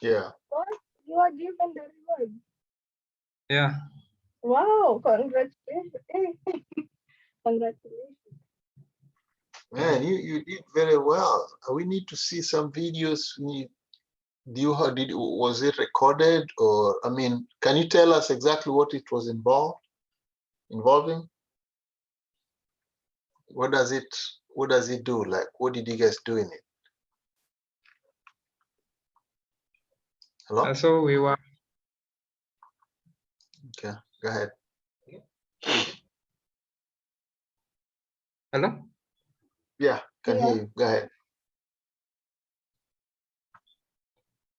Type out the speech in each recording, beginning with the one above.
Yeah. What? You are given the reward. Yeah. Wow, congratulations. Congratulations. Man, you did very well. We need to see some videos. Do you how did was it recorded, or I mean, can you tell us exactly what it was involving? What does it do? Like, what did you guys do in it? Hello? So we were. Okay, go ahead. Hello. Yeah, can hear you. Go ahead.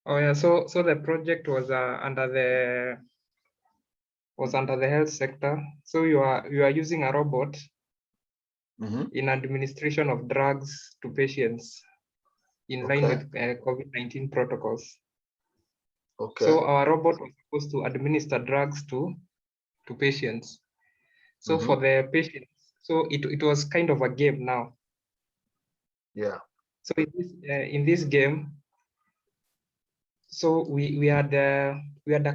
Oh yeah. So the project was under the health sector. So you are using a robot in administration of drugs to patients in line with COVID-19 protocols. Okay. So our robot was supposed to administer drugs to patients. So for the patients, so it was kind of a game now. Yeah. So in this game, so we had the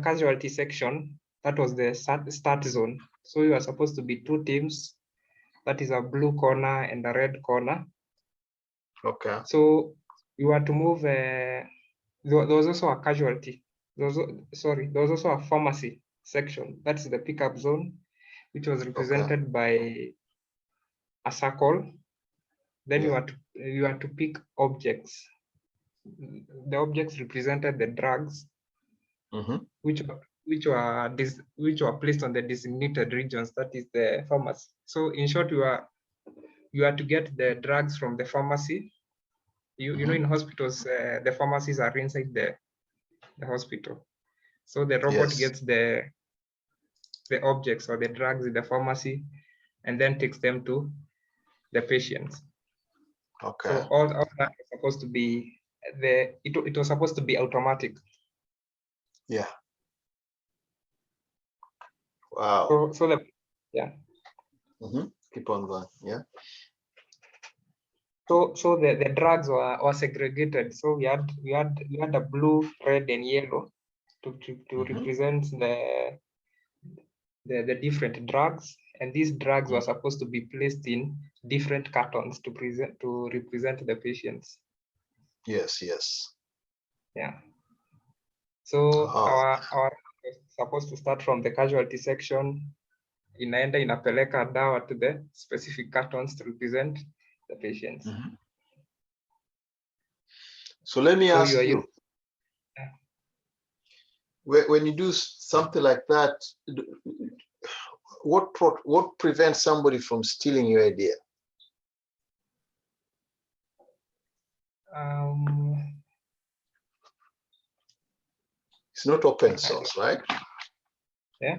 casualty section. That was the start zone. So we were supposed to be two teams. That is a blue corner and a red corner. Okay. So you had to move. There was also a casualty. There was also a pharmacy section. That's the pickup zone, which was represented by a circle. Then you had to pick objects. The objects represented the drugs, which were placed on the designated regions. That is the pharmacy. So in short, you had to get the drugs from the pharmacy. You know, in hospitals, the pharmacies are inside the hospital. So the robot gets the objects or the drugs in the pharmacy and then takes them to the patients. Okay. So all that was supposed to be it was supposed to be automatic. Yeah. Wow. So yeah. Keep on going. Yeah. So the drugs were segregated. So we had a blue, red, and yellow to represent the different drugs, and these drugs were supposed to be placed in different cartons to represent the patients. Yes. Yes. Yeah. So our was supposed to start from the casualty section, inaenda inapeleka dawa to the specific cartons to represent the patients. So let me ask you, when you do something like that, what prevents somebody from stealing your idea? It's not open source, right? Yeah.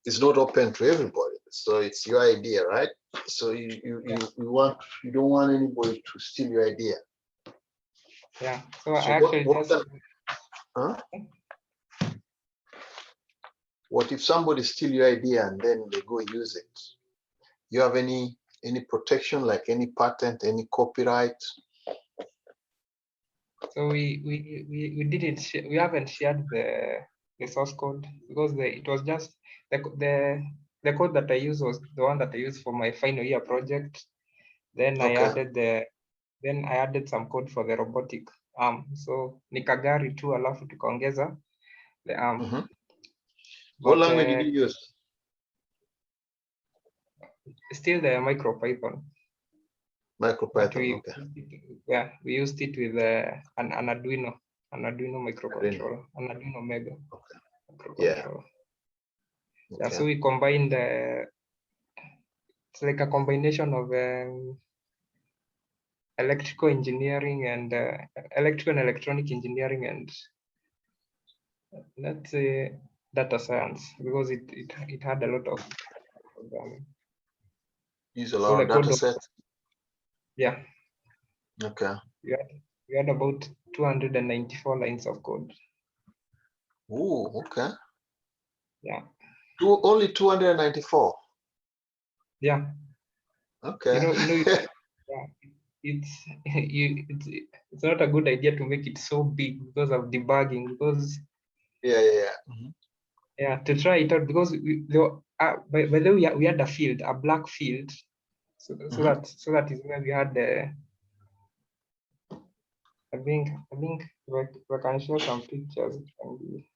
It's not open to everybody, so it's your idea, right? So you don't want anybody to steal your idea. Yeah. So I actually what if somebody steal your idea and then they go use it? You have any protection, like any patent, any copyright? So we didn't we haven't shared the source code because it was just the code that I used was the one that I used for my final year project. Then I added some code for the robotic arm. So nikagari tu alafu tukaongeza the arm. What language did you use? Still the MicroPython. MicroPython, okay. We used it with an Arduino microcontroller, an Arduino Mega microcontroller. Yeah, so we combined it's like a combination of electrical engineering and electrical and electronic engineering, and let's say data science, because it had a lot of programming. Use a lot of data sets. Yeah. Okay. We had about 294 lines of code. Oh, okay. Yeah. Only 294. Yeah. Okay. Yeah. it's not a good idea to make it so big because of debugging, because Yeah. Mhm. yeah, to try it out, because by the way, we had a field, a black field, so Mhm. that is where we had the. I think if I can show some pictures, it can be.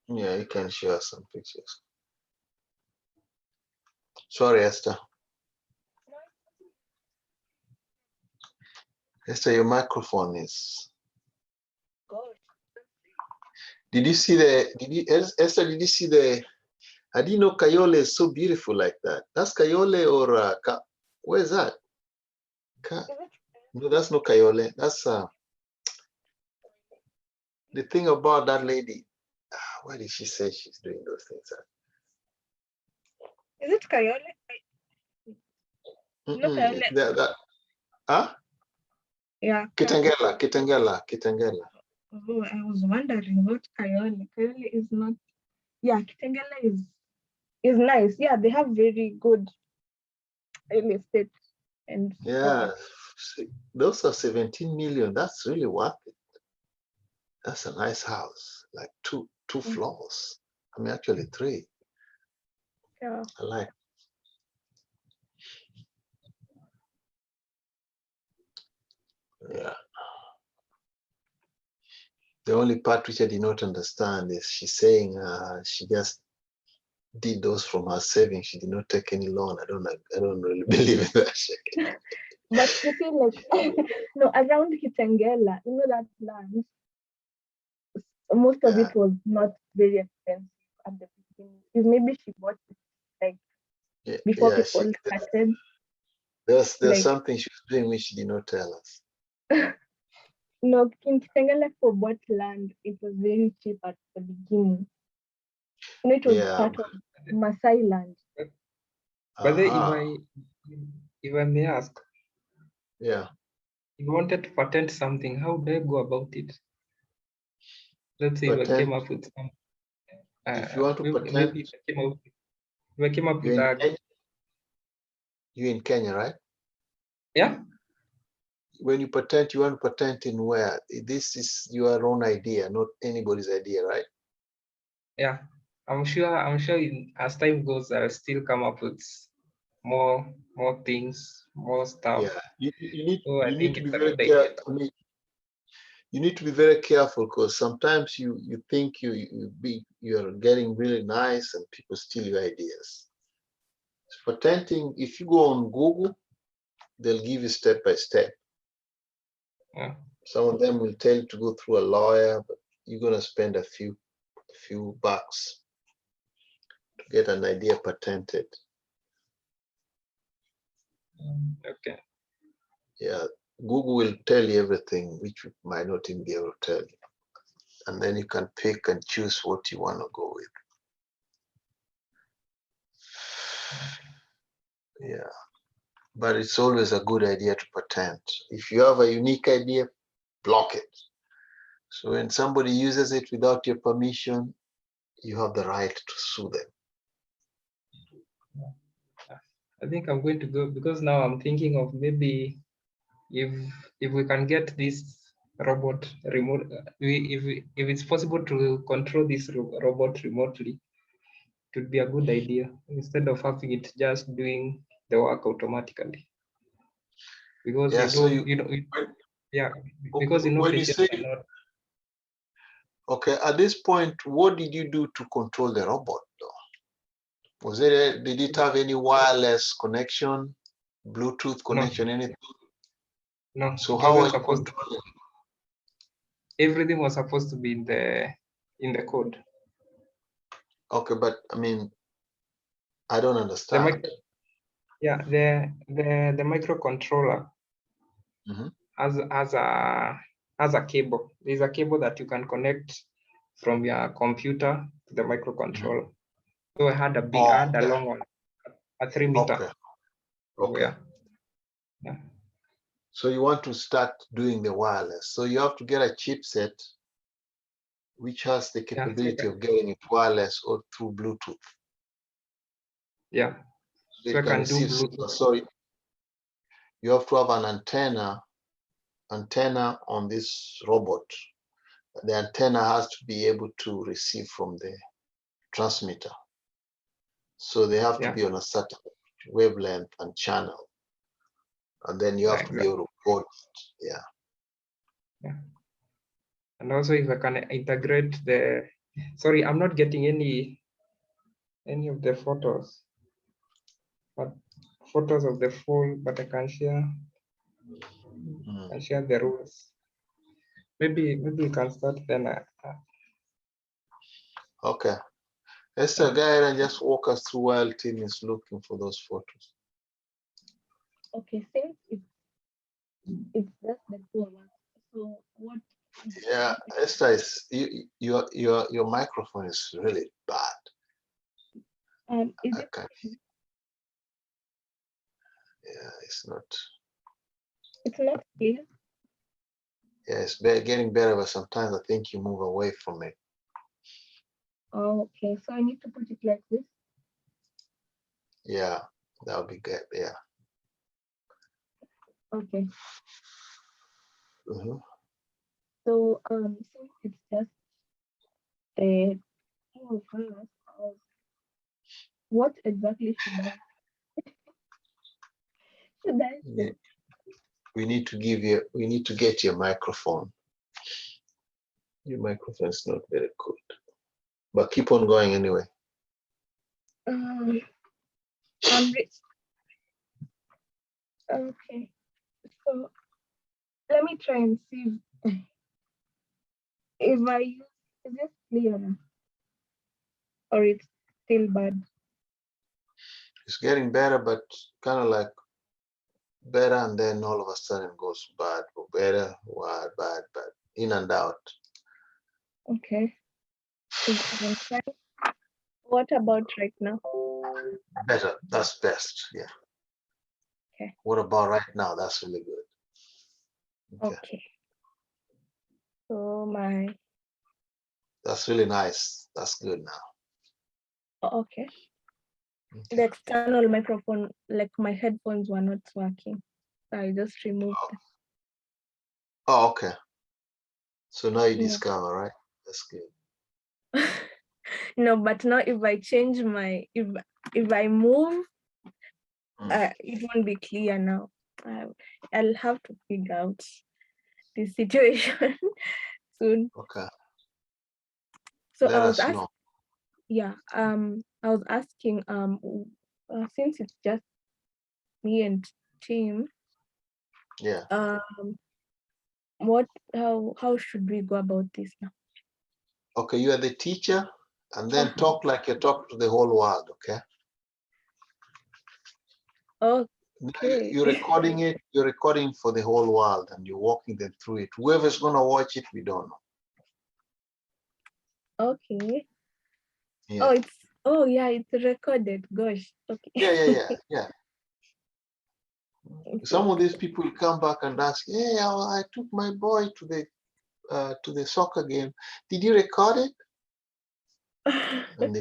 Yeah, you can share some pictures. Sorry, Esther. Esther, your microphone is. God. Did you see the? Esther? Did you see the? I didn't know Kayole is so beautiful like that. That's Kayole or where is that? Is it No, that's not Kayole. That's the thing about that lady. Why did she say she's doing those things? Kayole? No, Kayole. Huh? Yeah. Kitengela. Oh, I was wondering what Kayole. Kayole is not. Yeah, Kitengela is nice. Yeah, they have very good real estate and Yeah, property. those are 17 million. That's really worth it. That's a nice house, like two Mm. floors. I mean, actually three. Yeah. I like. Yeah. The only part which I did not understand is she's saying she just did those from her savings. She did not take any loan. I don't really believe in that shit. But you see, like, no, around Kitengela, you know that land, most of Yeah, it was not very expensive at the beginning. If maybe she bought it like yeah, before yeah. people started, There's like, something she was doing which she did not tell us. no, in Kitengela for bought land, it was very cheap at the beginning. You know, it was Yeah. part of Masai land. But then Uh-huh. if I may ask, Yeah. if you wanted to patent something, how do I go about it? Let's say if I Patent. came up with some, If you want to patent, maybe if I came up you're with in a, Kenya. You're in Kenya, right? yeah, When you patent, you want to patent in where? This is your own idea, not anybody's idea, right? yeah, I'm sure as time goes, I'll still come up with more things, more stuff. Yeah. You need So I you need think to be it's a very good idea. careful. I mean, you need to be very careful because sometimes you think you're getting really nice and people steal your ideas. Patenting, if you go on Google, they'll give you step by step. Yeah. Some of them will tell you to go through a lawyer, but you're gonna spend a few bucks to get an idea patented. Okay. Yeah, Google will tell you everything, which you might not even be able to tell you. And then you can pick and choose what you want to go with. Yeah, but it's always a good idea to patent. If you have a unique idea, block it. So when somebody uses it without your permission, you have the right to sue them. I think I'm going to go, because now I'm thinking of maybe if we can get this robot remote, if it's possible to control this robot remotely, it would be a good idea instead of having it just doing the work automatically. Because Yeah, so you yeah, because when you patients say, are not. okay, at this point, what did you do to control the robot though? Did it have any wireless connection, Bluetooth No, connection, anything? no, So it how are wasn't you supposed to. controlling? Everything was supposed to be in the code. Okay, but I mean, I don't The understand. yeah, the microcontroller Mhm. has a cable. There's a cable that you can connect from your computer to the Mhm. microcontroller. So I had Oh, a okay, long one, a 3 meter. okay, So okay. yeah. So you want to start doing the wireless. So you have to get a chipset which has the Yeah, capability of getting it wireless or through Bluetooth. yeah. So So it I can can do receive Bluetooth. signal. So you have to have an antenna on this robot. The antenna has to be able to receive from the transmitter. So they have to Yeah. be on a certain wavelength and channel. And then you have to be able to code it. Yeah. Yeah. And also if I can integrate the, sorry, I'm not getting any of the photos, but photos of the full, but I can share, share the rules. Maybe we can start then. Okay. Esther, go ahead and just walk us through while Tim is looking for those photos. Okay, since it's just the two of us. So what? Yeah, Esther, is your microphone is really bad. Is it? Yeah, it's not. It's not clear. Yeah, it's getting better, but sometimes I think you move away from it. Oh, okay. So I need to put it like this. Yeah, that would be good. Yeah. Okay. So, since it's just the two of us, what exactly should I say? we need to get your microphone. Your microphone is not very good, but keep on going anyway. Okay. So let me try and see if I use, is this clearer or it's still bad? It's getting better, but kind of like better, and then all of a sudden goes bad, or better, bad, in and out. Okay. What about right now? Better. That's best. Yeah. Okay. What about right now? That's really good. Okay. So that's really nice. That's good now. Okay. The external microphone, like my headphones were not working. So I just removed them. Oh, okay. So now you discover, right? That's good. No, but now if I change if I move, it won't be clear now. I'll have to figure out this situation soon. Okay. So Let us know. Yeah. I was asking. Since it's just me and Tim. Yeah. How should we go about this now? Okay, you are the teacher, and then talk like you're talking to the whole world. Okay. Okay. You're recording it. You're recording for the whole world, and you're walking them through it. Whoever's gonna watch it, we don't know. Okay. Yeah. Yeah, it's recorded. Gosh. Okay. Yeah. Some of these people will come back and ask, "Hey, I took my boy to the soccer game. Did you record it?" and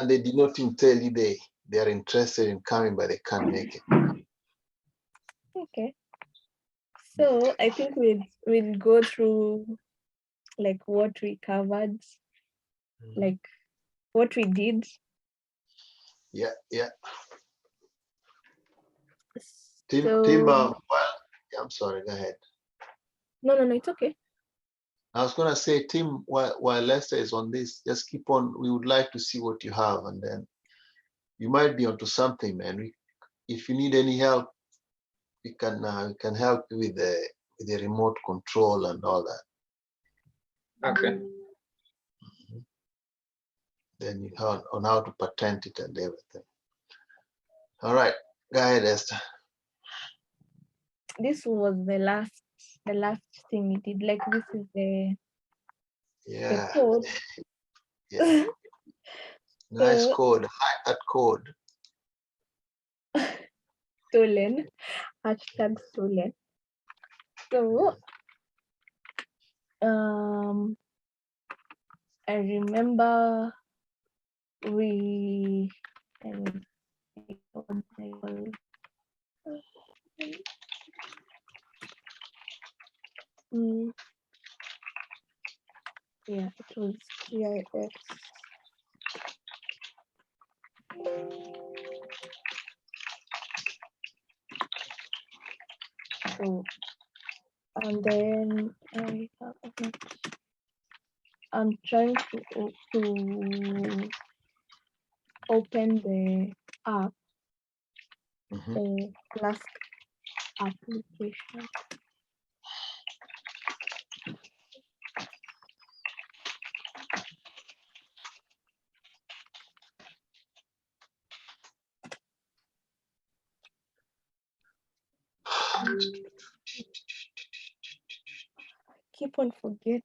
they did not even tell you they are interested in coming, but they can't make it. Okay. So I think we'll go through like what we covered, like what we did. Yeah. Tim, I'm sorry, go ahead. No, it's okay. I was gonna say, Tim, while Lester is on this, just keep on. We would like to see what you have, and then you might be onto something, man. If you need any help, we can help you with the remote control and all that. Okay. Then you on how to patent it and everything. All right, go ahead, Esther. This was the last thing we did. Like this is the code. Yeah. Nice code. Hide that code. Stolen. #stolen. So I remember Yeah, it was GIS. So, and then I'm trying to open the app, the Flask application. Keep on forgetting.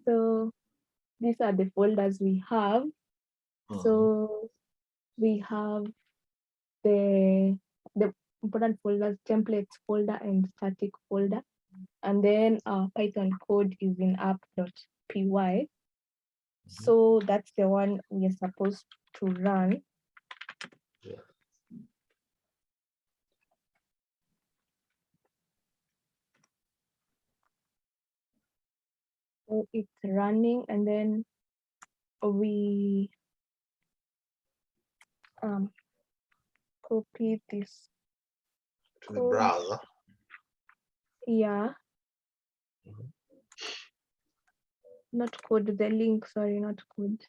So these are the folders we have. So we have the important folders, templates folder and static folder. And then our Python code is in app.py. So that's the one we are supposed to run. Yeah. So it's running, and then we copy this To the code. browser. Yeah. Not code, the link, sorry, not code.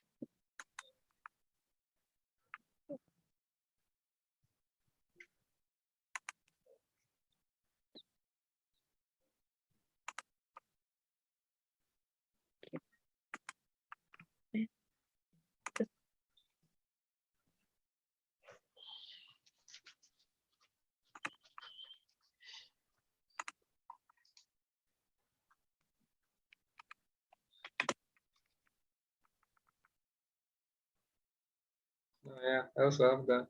Oh, yeah, I also have that.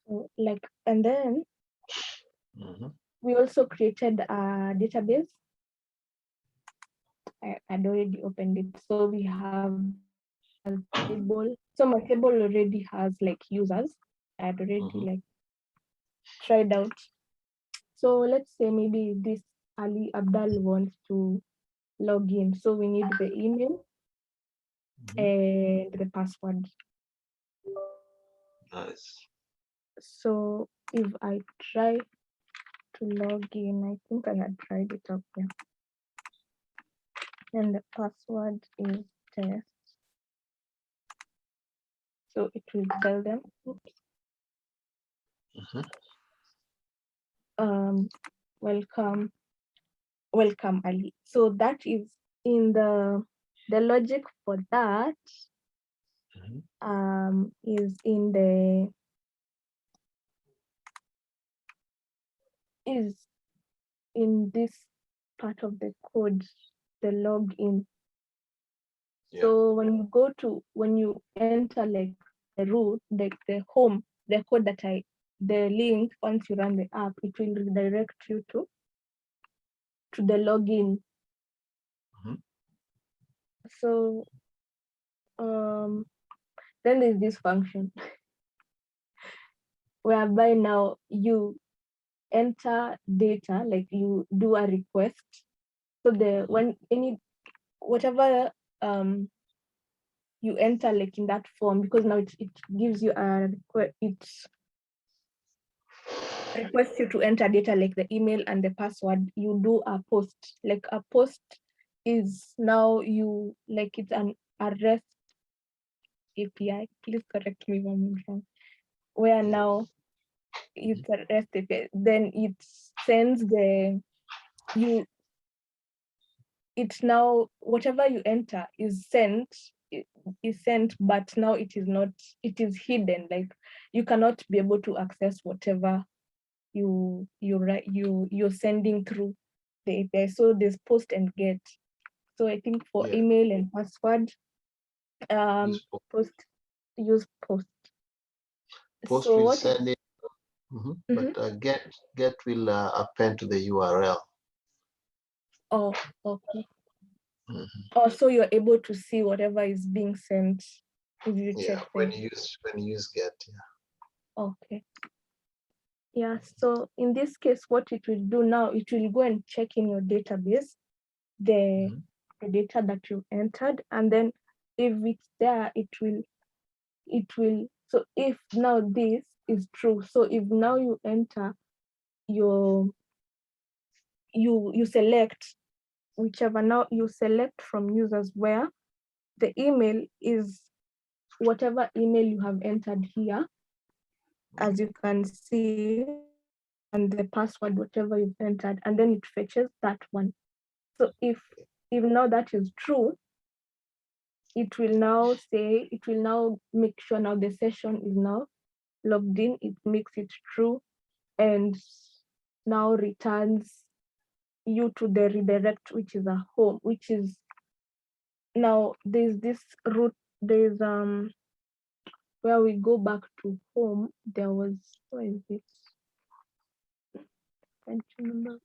So, like, and then we also created a database. I had already opened it. So we have a table. So my table already has like users. I had already like tried out. So let's say maybe this Ali Abdal wants to log in. So we need the email and the password. Nice. So if I try to log in, I think I had tried it up there. And the password is test. So it will tell them, welcome Ali. So that is in the logic for that is in the this part of the code, the login. Yeah. So when you enter like the root, the home, the code that the link, once you run the app, it will redirect you to the login. So then there's this function whereby now you enter data, like you do a request. So whatever you enter like in that form, because now it gives you a request, it requests you to enter data like the email and the password. You do a post, like a post is now you like it's an REST API. Please correct me if I'm wrong. Where now it's a REST API, then it sends it's now whatever you enter is sent, but now it is not, it is hidden. Like you cannot be able to access whatever you're sending through the API. So there's post and get. So I think for email and password, use post. Post So will send it, but get will append to the URL. Oh, okay. Also, you're able to see whatever is being sent if you check when you use get. Okay. Yeah, so in this case, what it will do now, it will go and check in your database the data that you entered, and then if it's there, it will. So if now this is true, so if now you enter your you select whichever, now you select from users where the email is whatever email you have entered here, as you can see, and the password, whatever you've entered, and then it fetches that one. So if now that is true, it will now make sure now the session is now logged in, it makes it true, and now returns you to the redirect, which is a home, which is now there's this route, there's where we go back to home. There was, where is it? Can't remember.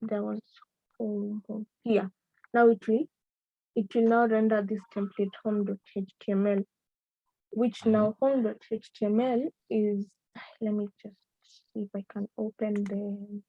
There was home here. Now it will now render this template home.html, which now home.html is, let me just see if I can open the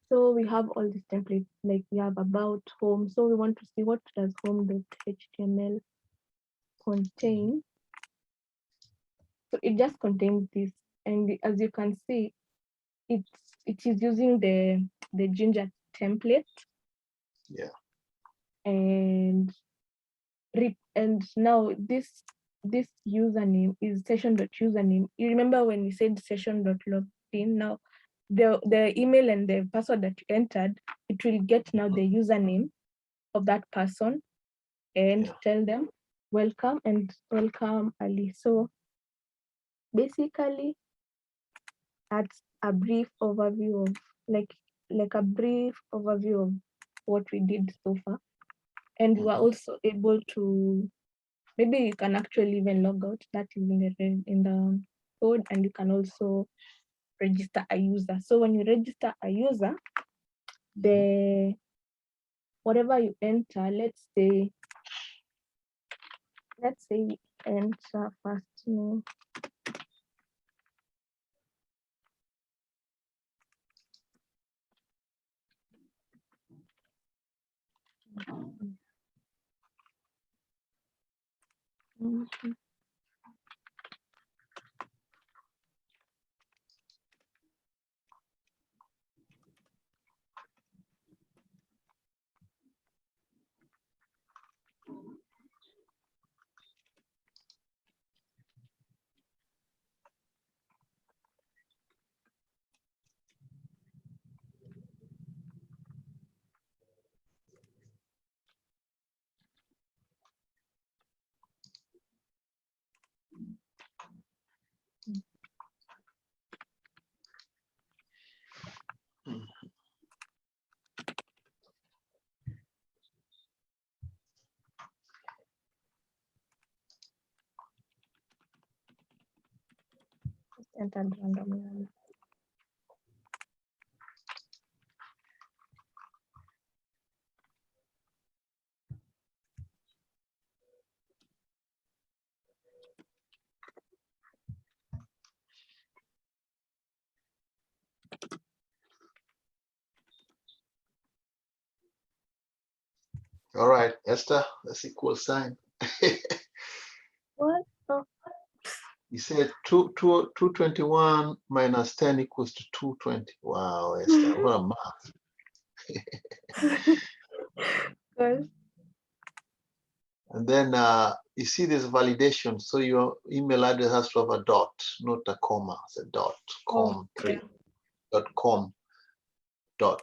so we have all these templates, like we have about home. So we want to see what does home.html contain. So it just contains this, and as you can see, it is using the Ginger template. Yeah. And now this username is session.username. You remember when we said session.login? Now the email and the password that you entered, it will get now the username of that person and tell them welcome and welcome Ali. So basically that's a brief overview of like a brief overview of what we did so far. And we were also able to, maybe you can actually even log out, that is in the code, and you can also register a user. So when you register a user, the whatever you enter, let's say you enter first name. Entered randomly. All right, Esther, that's equal sign. What? Oh, You said 221 minus 10 equals to 220. Wow, Esther, what a math. good. And then you see this validation. So your email address has to have a dot, not a comma. It's a dot, com3, .com, dot,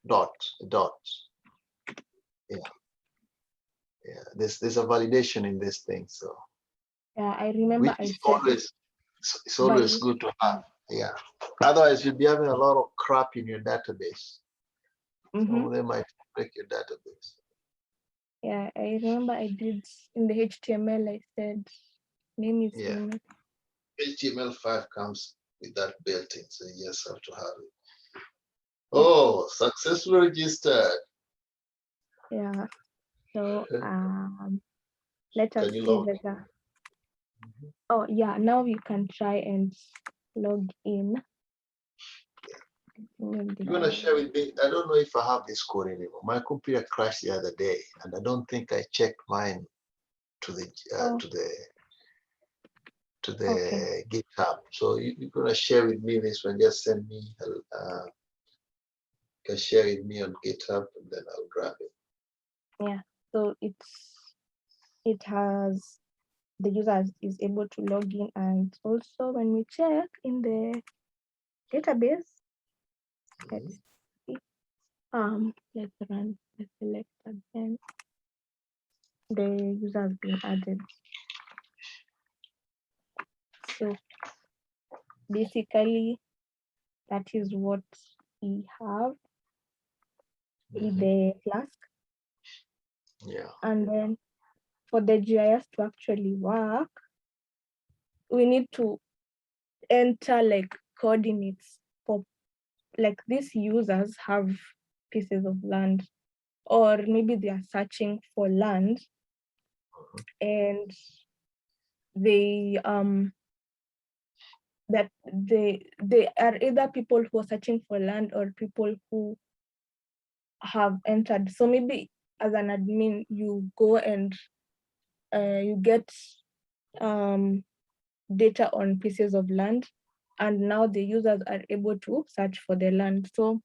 dot. Yeah. Yeah, there's a validation in this thing. So Yeah, I remember I it's said always good to have. Yeah. Otherwise, you'll be having a lot of crap in your database. Some of them might break your database. Yeah, I remember I did in the HTML. I said name is Yeah. email. HTML5 comes with that built-in, so you just have to have it. Oh, successfully registered. Yeah. So let us Can you see log whether. Oh yeah, now you can try and log in. You want to share with me? I don't know if I have this code anymore. My computer crashed the other day, and I don't think I checked mine to the Okay. GitHub. So you're gonna share with me this one. Just send me. Can share with me on GitHub, and then I'll grab it. Yeah. So it has the user is able to log in, and also when we check in the database, let's see. Let's select again. The user has been added. So basically, that is what we have with the Flask. Yeah. And then for the GIS to actually work, we need to enter like coordinates for like these users have pieces of land, or maybe they are searching for land and they that they are either people who are searching for land or people who have entered. So maybe as an admin, you go and you get data on pieces of land, and now the users are able to search for the land. So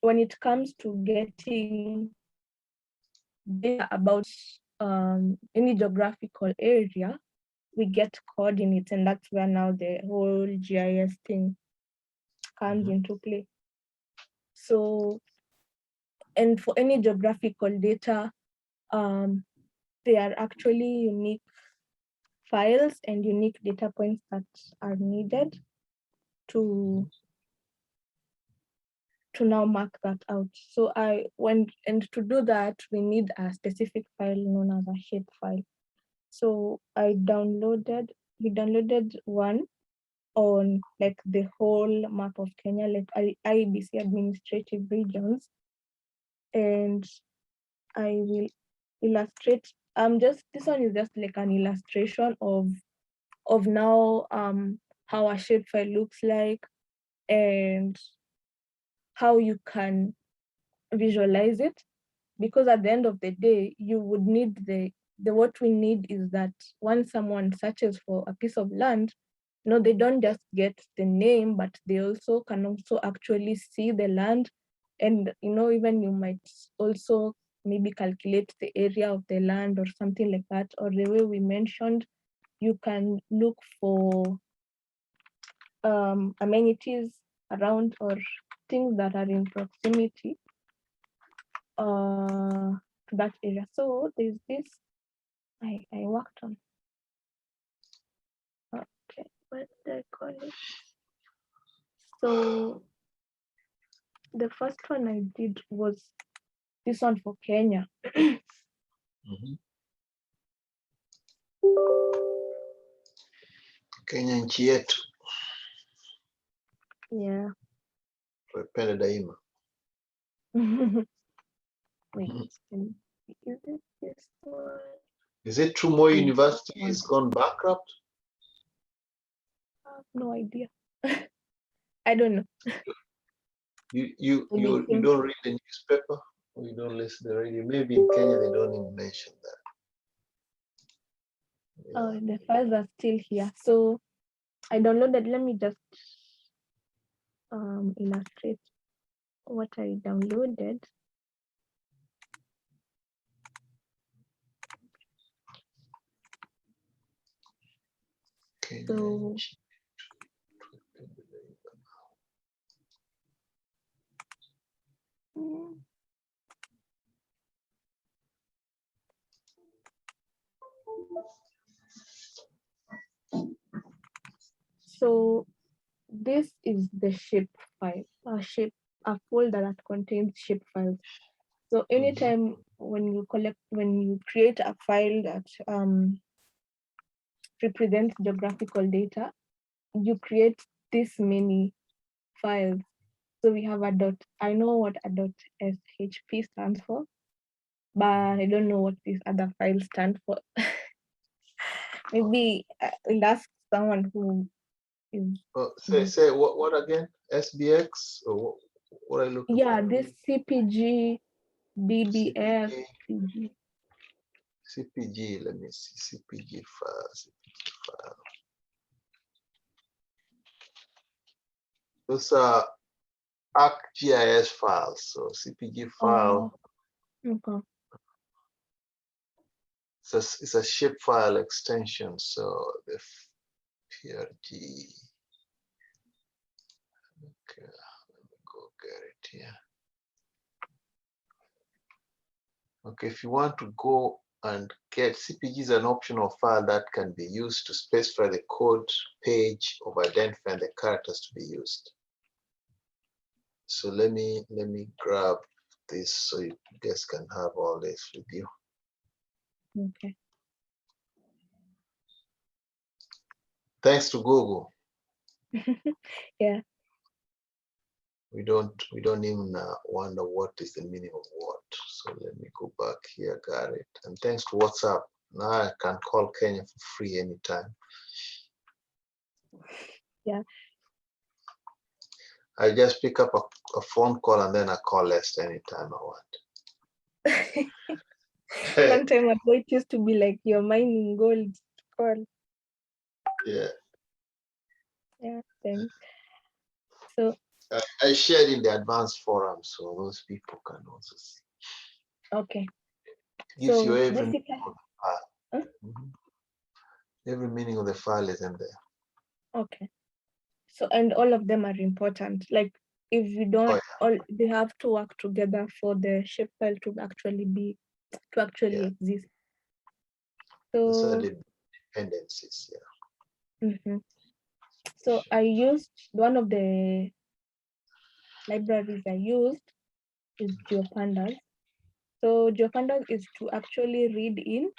when it comes to getting data about any geographical area, we get coordinates, and that's where now the whole GIS thing comes into play. So, and for any geographical data, they are actually unique files and unique data points that are needed to now mark that out. So and to do that, we need a specific file known as a shape file. So we downloaded one on like the whole map of Kenya, like IBC administrative regions. And I will illustrate, this one is just like an illustration of now how a shape file looks like and how you can visualize it, because at the end of the day you would need the what we need is that when someone searches for a piece of land, they don't just get the name, but they also can also actually see the land. And even you might also maybe calculate the area of the land or something like that, or the way we mentioned, you can look for amenities around or things that are in proximity to that area. So there's this I worked on. Okay, what do I call it? So the first one I did was this one for Kenya. Kenya nchi yetu. Yeah. Tupende daima. Wait, is it this one? Is it true Moi Yes, University one. has gone bankrupt? I have no idea. I don't know. You don't read the newspaper, or you don't listen to the radio? Maybe in Kenya they don't even mention that. Yeah. Oh, the files are still here. So I downloaded. Let me just illustrate what I downloaded. Kenya So nchi. So this is the shape file, shape a folder that contains shape files. So anytime when you create a file that represents geographical data, you create this many files. So we have a dot. I know what a dot .shp stands for, but I don't know what these other files stand for. Maybe I'll ask someone who is. Say what again? SBX or what are you looking Yeah, for? this CPG, DBF, CPG. CPG. Let me see. CPG file. CPG file. Those are ArcGIS files. So CPG file. Okay. It's a shape file extension. So the PRG. Okay, let me go get it here. Okay, if you want to go and get CPG is an optional file that can be used to specify the code page of identifying the characters to be used. So let me grab this so you guys can have all this with you. Okay. Thanks to Google. Yeah. We don't even wonder what is the meaning of what. So let me go back here. Got it. And thanks to WhatsApp, now I can call Kenya for free anytime. Yeah. I just pick up a phone call and then I call Lester anytime I want. Long time ago, it used to be like you're mining gold. Call. Yeah. Yeah. Thanks. So I shared in the advanced forum so those people can also see. okay. Gives you So every basically, meaning of the file. Every meaning of the file is in there. okay. So and all of them are important. Like if you don't, all they have to work together for the shapefile to actually exist. Those are So the dependencies. Yeah. so I used one of the libraries I used is GeoPandas. So GeoPandas is to actually read in.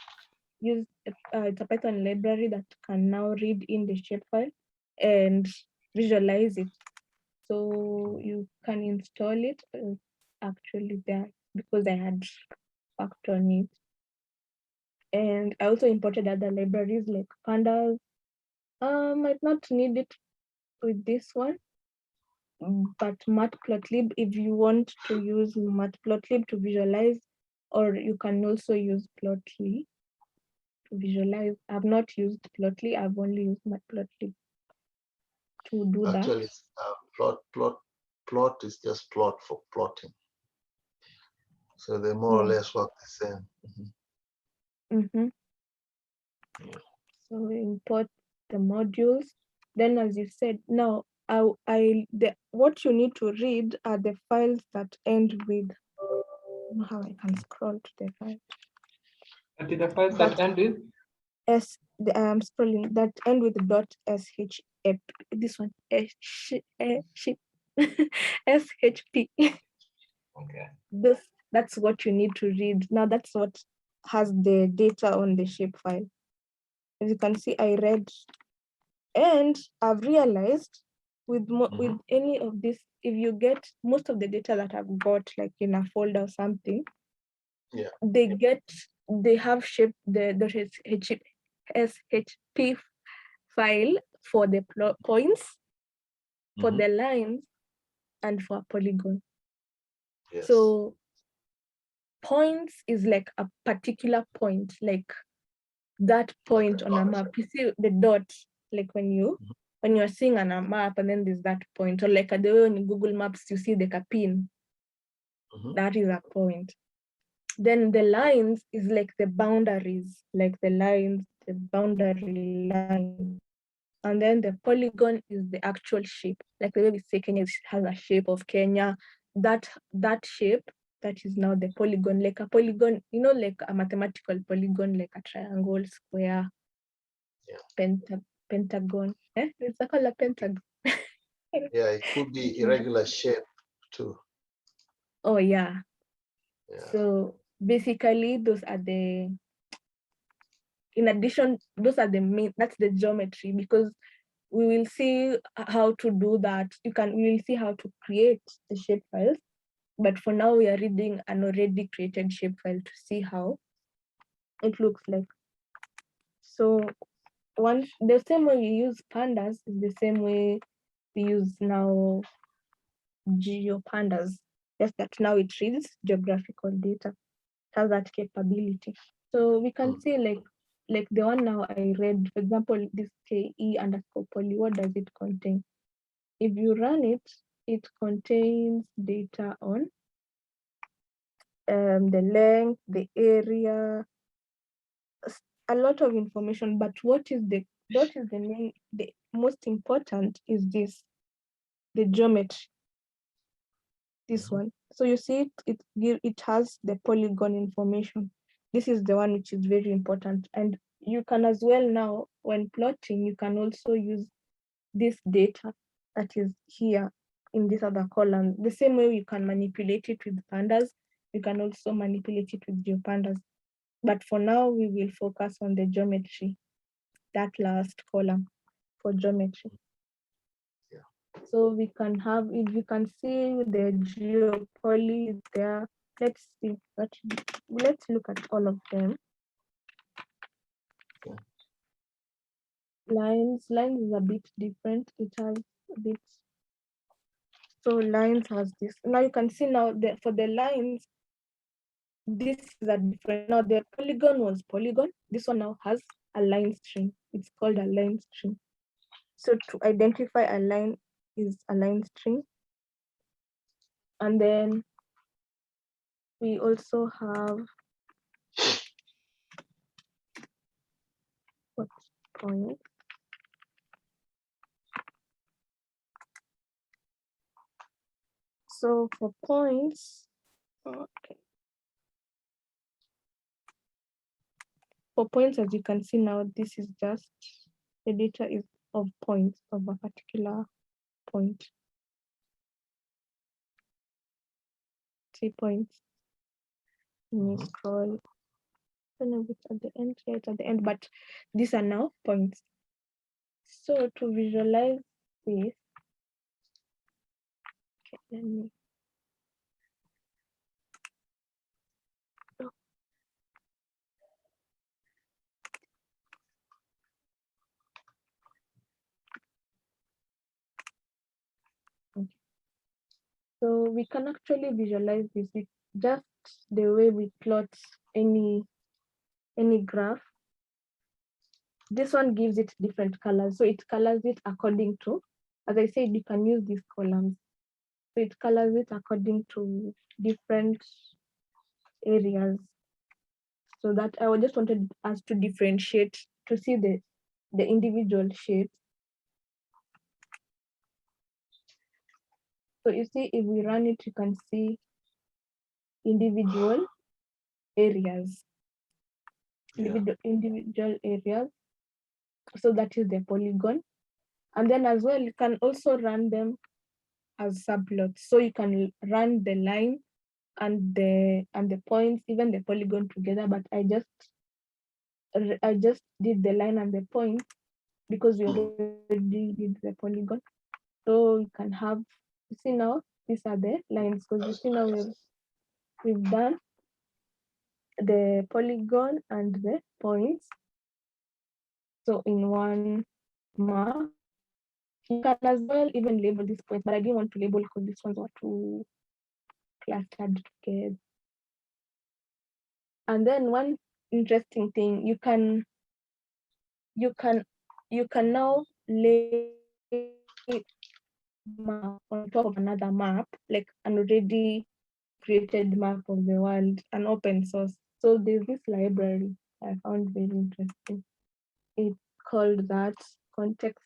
It's a Python library that can now read in the shapefile and visualize it. So you can install it actually there because I had worked on it. And I also imported other libraries like pandas. Might not need it with this one, but matplotlib, if you want to use matplotlib to visualize, or you can also use plotly to visualize. I've not used plotly, I've only used matplotlib to do Actually, that. plot is just plot for plotting. So they more or less work the same. So we import the modules. Then, as you said, now what you need to read are the files that end with. I don't know how I can scroll to the right. The files that end with I'm scrolling that end with .sh. This one shp. Okay. That's what you need to read. Now that's what has the data on the shapefile. As you can see, I read, and I've realized with any of this, if you get most of the data that I've got, like in a folder or something, they have shape the shp file for the points, for the lines, and for a polygon. Yes. So points is like a particular point, like that point on a map. You see the dot, like when you're seeing on a map and then there's that point, or like the way on Google Maps you see the pin. That is a point. Then the lines is like the boundaries, like the lines, the boundary line. And then the polygon is the actual shape, like the way we say Kenya has a shape of Kenya. That shape, that is now the polygon, like a polygon, like a mathematical polygon, like a triangle, square, pentagon. It's called a pentagon. Yeah, it could be irregular shape too. Oh yeah. Yeah. So basically those are the, in addition, those are the main, that's the geometry, because we will see how to do that. We will see how to create the shape files. But for now, we are reading an already created shapefile to see how it looks like. So the same way we use pandas is the same way we use now GeoPandas, just that now it reads geographical data, it has that capability. So we can see like the one now I read, for example, this KE_poly, what does it contain? If you run it, it contains data on the length, the area, a lot of information. But what is the most important is this, the geometry, this one. So you see it has the polygon information. This is the one which is very important. And you can as well now, when plotting, you can also use this data that is here in this other column. The same way you can manipulate it with pandas, you can also manipulate it with GeoPandas. But for now, we will focus on the geometry, that last column for geometry. Yeah. So we can have, if you can see the geopoly is there. Let's see, let's look at all of them. Okay. Lines is a bit different. It has a bit, so lines has this. Now you can see now for the lines, this is a different. Now the polygon was polygon. This one now has a line string. It's called a line string. So to identify a line is a line string. And then we also have what point? So for points, okay. For points, as you can see now, this is just the data is of points of a particular point. 3 points. You scroll. I don't know if it's at the end. Yeah, it's at the end, but these are now points. So to visualize this, okay, let me. Okay. So we can actually visualize this with just the way we plot any graph. This one gives it different colors. So it colors it according to, as I said, you can use these columns. So it colors it according to different areas. So that I just wanted us to differentiate, to see the individual shapes. So you see, if we run it, you can see individual areas. Individual areas. So that is the polygon. And then as well, you can also run them as subplots. So you can run the line and the points, even the polygon together. But I just did the line and the point because we already did the polygon. So you can have, you see now, these are the lines, because you see now we've done the polygon and the points. So in one map, you can as well even label these points, but I didn't want to label because these ones were too clustered together. And then one interesting thing, you can now lay map on top of another map, like an already created map of the world, an open source. So there's this library I found very interesting. It's called that contextly.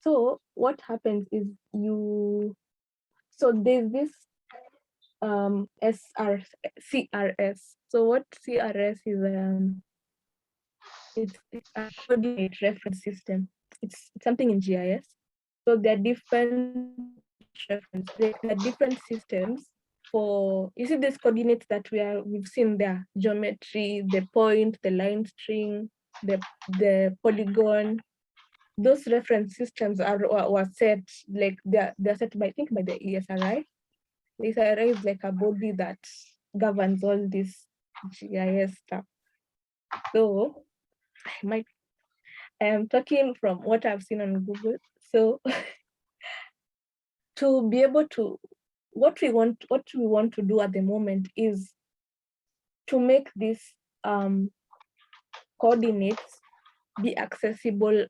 So what happens is so there's this CRS. So what CRS is, it's a coordinate reference system. it's something in GIS. So there are different reference, there are different systems for, you see these coordinates that we've seen there, geometry, the point, the line string, the polygon. Those reference systems were set, like they're set by, I think, by the ESRI. The ESRI is like a body that governs all this GIS stuff. So I am talking from what I've seen on Google. So to be able to, what we want to do at the moment is to make these coordinates be accessible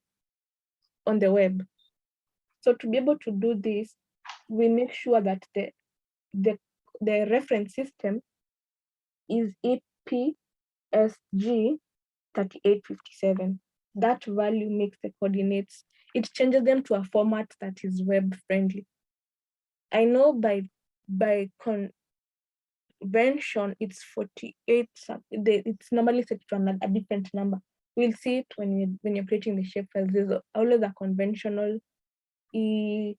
on the web. So to be able to do this, we make sure that the reference system is EPSG 3857. That value makes the coordinates, it changes them to a format that is web friendly. I know by convention it's 48, it's normally set to a different number. We'll see it when you're creating the shape files. There's always a conventional EPSG,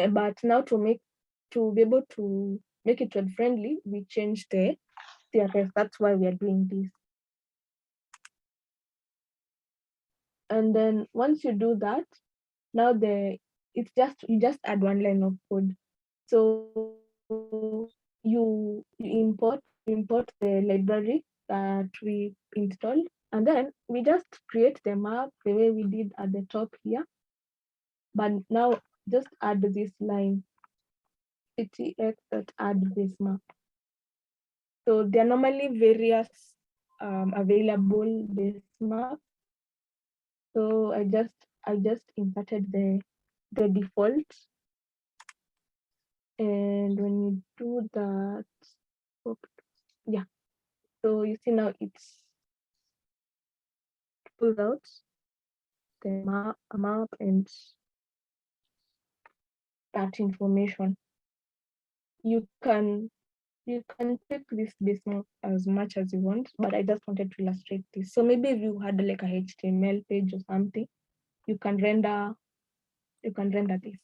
but now to be able to make it web friendly, we changed the CRS. That's why we are doing this. And then once you do that, now you just add one line of code. So you import the library that we installed, and then we just create the map the way we did at the top here. But now just add this line, ctx.add this map. So there are normally various available base maps. So I just inserted the default, and when you do that, yeah. So you see now it's pulled out the map and that information. You can take this base map as much as you want, but I just wanted to illustrate this. So maybe if you had like a HTML page or something, you can render this.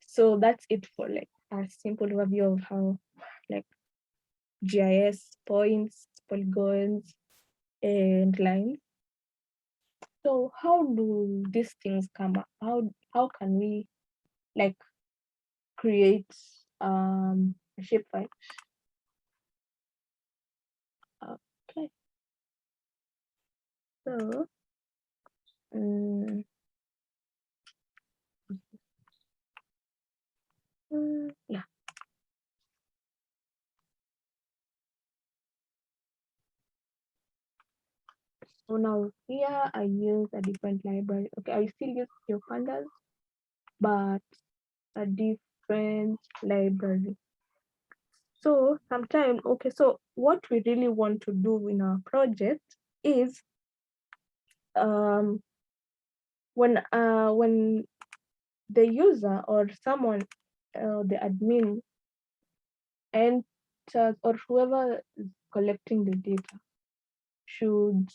So that's it for like a simple overview of how like GIS, points, polygons, and lines. So how do these things come up? How can we like create a shapefile? Okay. So yeah. So now here I use a different library. Okay, I still use pandas, but a different library. So sometimes, okay, so what we really want to do in our project is when the user or someone, the admin enters, or whoever is collecting the data should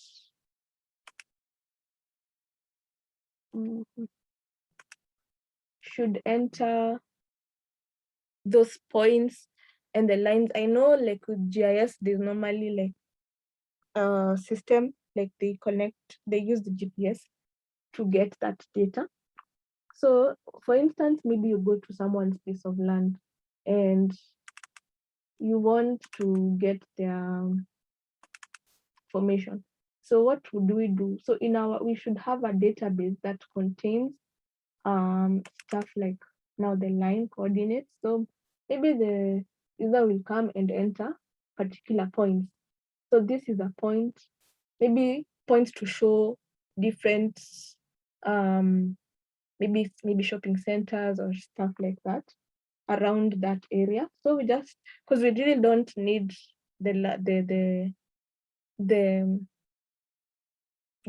enter those points and the lines. I know like with GIS, there's normally like a system, like they use the GPS to get that data. So for instance, maybe you go to someone's piece of land and you want to get their information. So what would we do? So we should have a database that contains stuff like now the line coordinates. So maybe the user will come and enter particular points. So this is a point, maybe points to show different maybe shopping centers or stuff like that around that area. So we just, because we really don't need the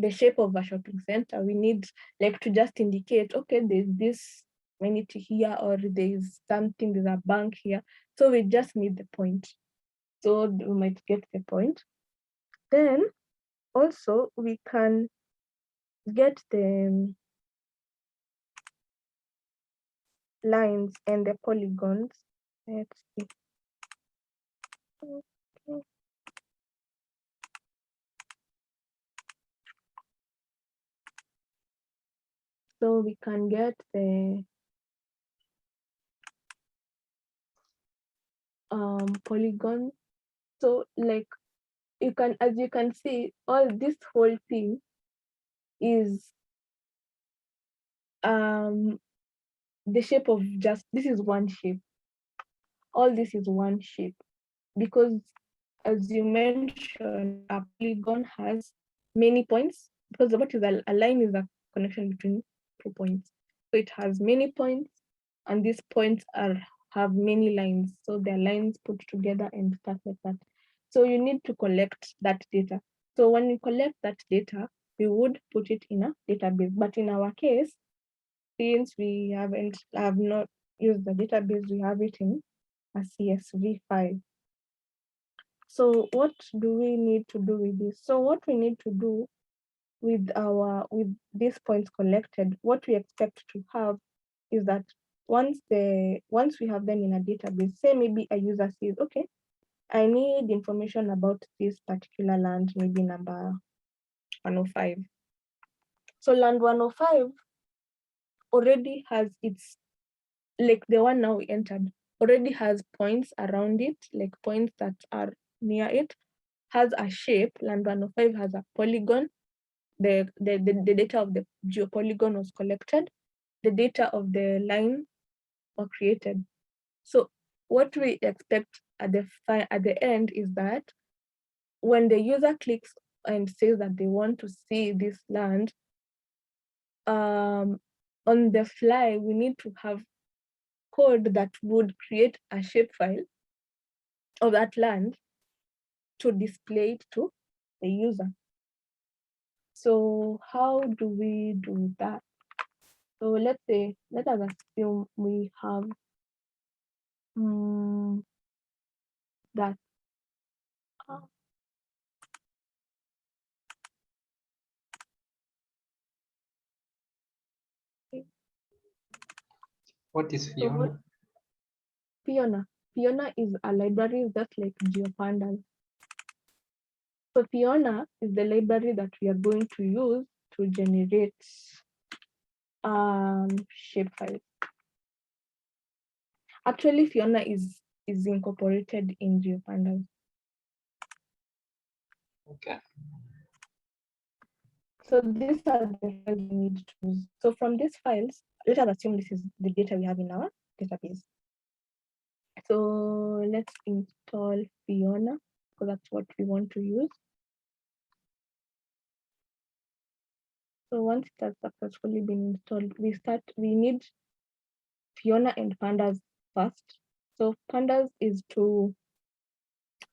shape of a shopping center. We need like to just indicate, okay, there's this amenity here, or there's a bank here. So we just need the point. So we might get the point. Then also we can get the lines and the polygons. Let's see. Okay. So we can get the polygon. So like you can, as you can see, all this whole thing is the shape of just, this is one shape. All this is one shape because, as you mentioned, a polygon has many points because what is a line is a connection between 2 points. So it has many points, and these points have many lines. So they're lines put together and stuff like that. So you need to collect that data. So when you collect that data, we would put it in a database. But in our case, since we have not used the database, we have it in a CSV file. So what do we need to do with this? So what we need to do with these points collected, what we expect to have is that once we have them in a database, say maybe a user says, okay, I need information about this particular land, maybe number 105. So land 105 already has its, like the one now we entered, already has points around it, like points that are near it, has a shape. Land 105 has a polygon. The data of the geopolygon was collected. The data of the line were created. So what we expect at the end is that when the user clicks and says that they want to see this land, on the fly, we need to have code that would create a shapefile of that land to display it to the user. So how do we do that? So let us assume we have that. What is So Fiona? Fiona is a library just like GeoPandas. So Fiona is the library that we are going to use to generate shapefiles. Actually, Fiona is incorporated in GeoPandas. Okay. So these are the files we need to use. So from these files, let us assume this is the data we have in our database. So let's install Fiona, because that's what we want to use. So once it has successfully been installed, we need Fiona and Pandas first. So Pandas is to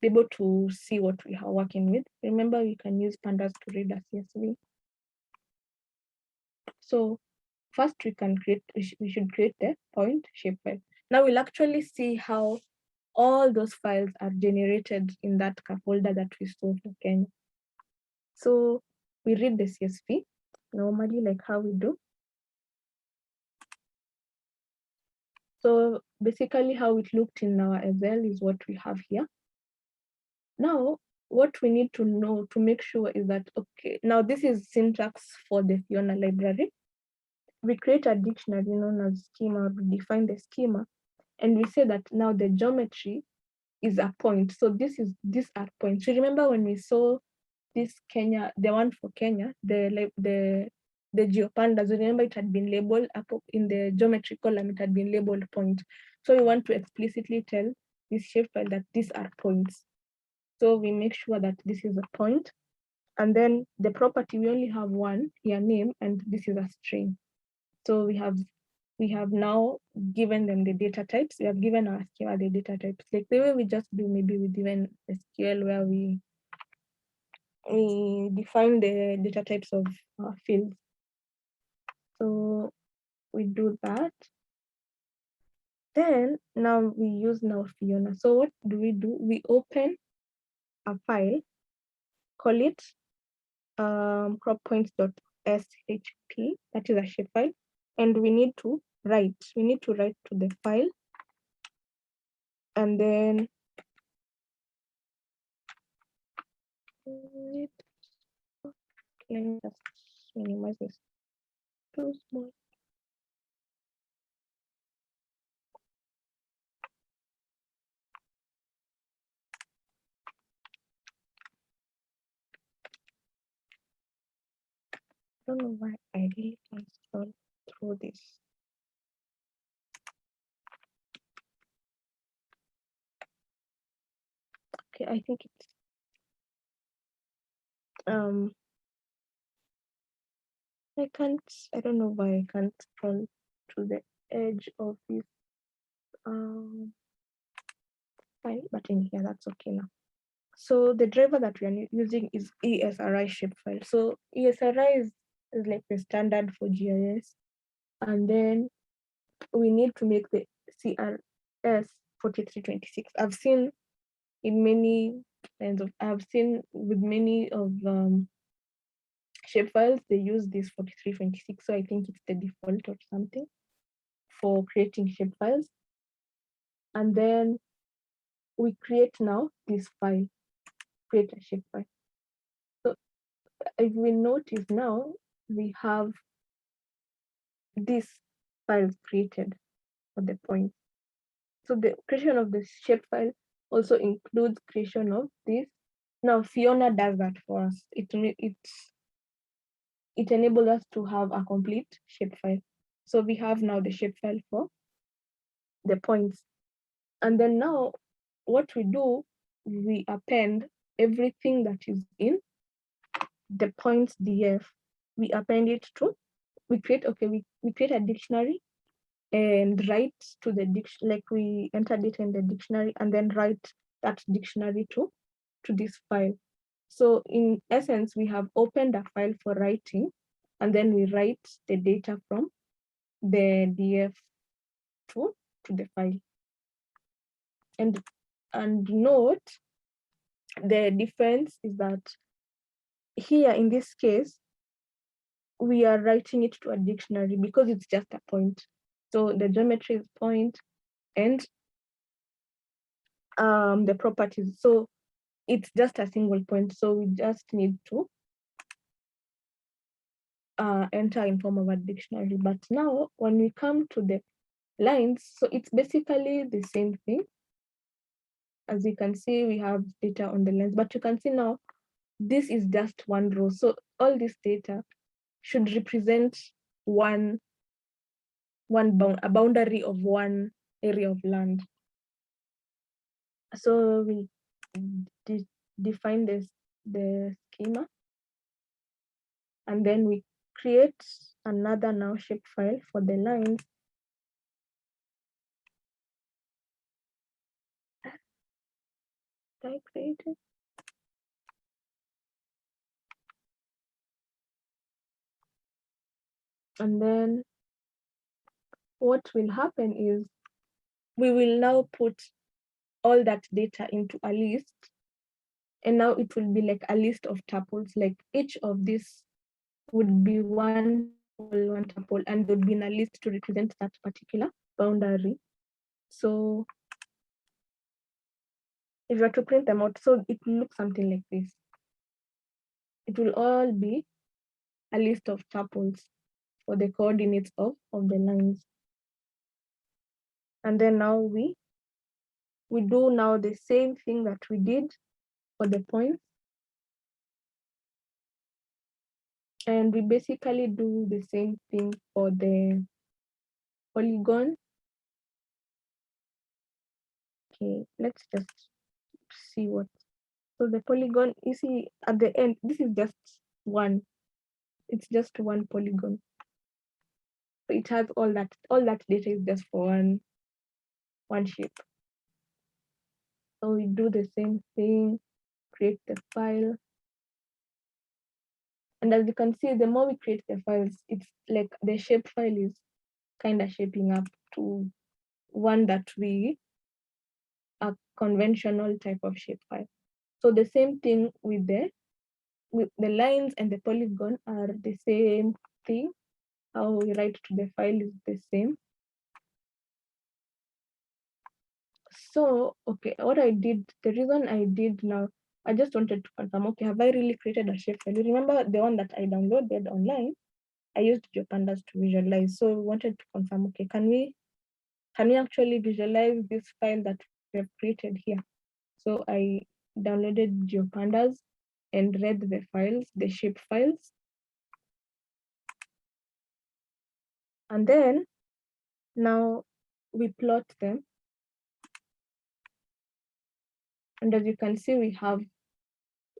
be able to see what we are working with. Remember, we can use Pandas to read a CSV. So first we should create the point shapefile. Now we'll actually see how all those files are generated in that folder that we saw for Kenya. So we read the CSV normally, like how we do. So basically how it looked in our Excel is what we have here. Now, what we need to know to make sure is that, okay, now this is syntax for the Fiona library. We create a dictionary known as schema, we define the schema, and we say that now the geometry is a point. So these are points. So remember when we saw this Kenya, the one for Kenya, the GeoPandas, remember it had been labeled up in the geometry column, it had been labeled point. So we want to explicitly tell this shapefile that these are points. So we make sure that this is a point. And then the property, we only have one here, name, and this is a string. So we have now given them the data types. We have given our schema the data types. Like the way we just do maybe with even SQL, where we define the data types of fields. So we do that. Then now we use now Fiona. So what do? We open a file call it crop points.shp, that is a shapefile, and we need to write to the file, and then let me just minimize this. Too small. I don't know why I really can't scroll through this. Okay, I think it's I don't know why I can't scroll to the edge of this file, but in here that's okay now. So the driver that we are using is ESRI shapefile. So ESRI is like the standard for GIS, and then we need to make the CRS 4326. I've seen in many I've seen with many of shapefiles, they use this 4326. So I think it's the default or something for creating shapefiles. And then we create now this file, create a shapefile. So if we notice now, we have this file created for the point. So the creation of the shapefile also includes creation of this. Now Fiona does that for us. It enables us to have a complete shapefile. So we have now the shapefile for the points. And then now what we do, we append everything that is in the points DF. We append it to, we create a dictionary and write to the dictionary, like we entered it in the dictionary and then write that dictionary to this file. So in essence, we have opened a file for writing, and then we write the data from the DF to the file. And note, the difference is that here in this case, we are writing it to a dictionary because it's just a point. So the geometry is point and the properties. So it's just a single point. So we just need to enter in form of a dictionary. But now when we come to the lines, so it's basically the same thing. As you can see, we have data on the lines, but you can see now, this is just one row. So all this data should represent a boundary of one area of land. So we define the schema, and then we create another now shapefile for the lines. I created. And then what will happen is we will now put all that data into a list. And now it will be like a list of tuples, like each of these would be one tuple, and there would be in a list to represent that particular boundary. So if you were to print them out, so it will look something like this. It will all be a list of tuples for the coordinates of the lines. And then now we do now the same thing that we did for the points. And we basically do the same thing for the polygon. Okay, let's just see what. So the polygon, you see at the end, this is just one. It's just one polygon. So it has all that data is just for one shape. So we do the same thing, create the file. And as you can see, the more we create the files, it's like the shape file is kind of shaping up to one that a conventional type of shape file. So the same thing with the the lines and the polygon are the same thing. How we write to the file is the same. So, okay, what I did, the reason I did now, I just wanted to confirm, okay, have I really created a shapefile? You remember the one that I downloaded online? I used GeoPandas to visualize. So we wanted to confirm, okay, can we actually visualize this file that we have created here? So I downloaded GeoPandas and read the files, the shape files. And then now we plot them. And as you can see, we have,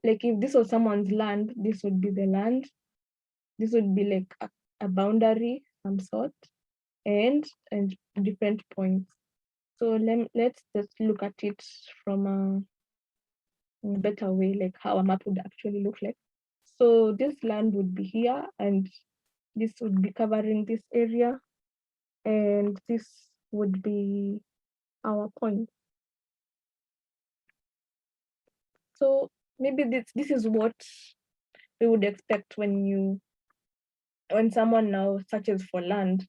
like, if this was someone's land, this would be the land. This would be like a boundary, some sort, and different points. So let's just look at it from a better way, like how a map would actually look like. So this land would be here, and this would be covering this area, and this would be our point. So maybe this is what we would expect when someone now searches for land.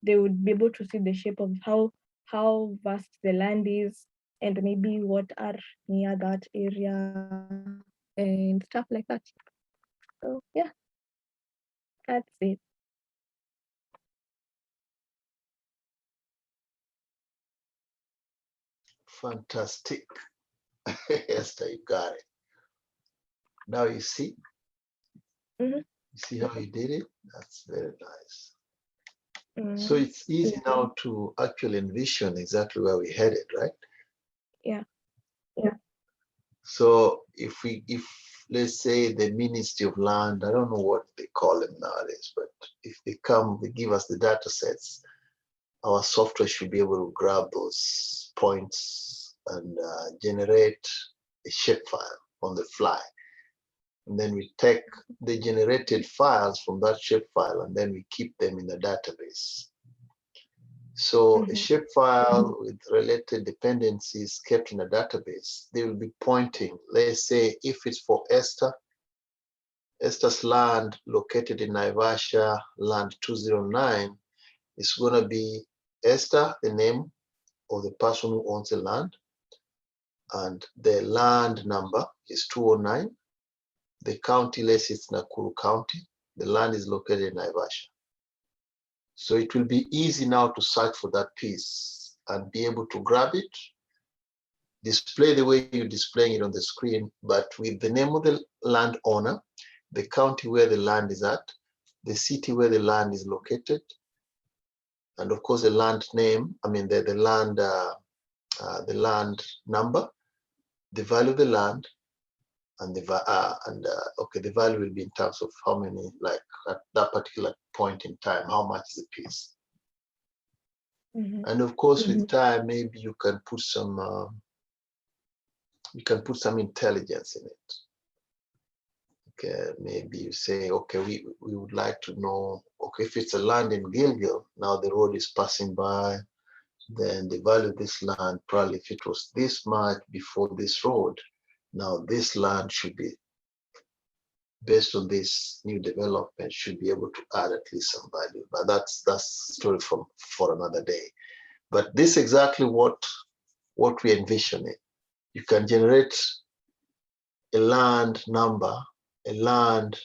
They would be able to see the shape of how vast the land is, and maybe what are near that area and stuff like that. So yeah, that's it. Fantastic. Esther, you got it. Now you see, Mhm. you see how you did it? That's very nice. So Mm, it's easy now to actually envision exactly where we headed, right? yeah. So if let's say the Ministry of Land, I don't know what they call them nowadays, but if they give us the data sets, our software should be able to grab those points and generate a shapefile on the fly. And then we take the generated files from that shapefile and then we keep them in the database. So a shapefile with related dependencies kept in a database, they will be pointing, let's say if it's for Esther's land located in Naivasha, land 209, is going to be Esther, the name of the person who owns the land, and the land number is 209. The county, let's say it's Nakuru County. The land is located in Naivasha. So it will be easy now to search for that piece and be able to grab it, display the way you're displaying it on the screen, but with the name of the landowner, the county where the land is at, the city where the land is located, and of course the land name, I mean the land number, the value of the land, and the value will be in terms of how many, like at that particular point in time, how much is the piece. And of course, with time, maybe you can put some intelligence in it. Okay, maybe you say, okay, we would like to know, okay, if it's a land in Gilgil, now the road is passing by, then the value of this land, probably if it was this much before this road, now this land should be, based on this new development, should be able to add at least some value. But that's story for another day. But this is exactly what we envision it. You can generate a land number, a land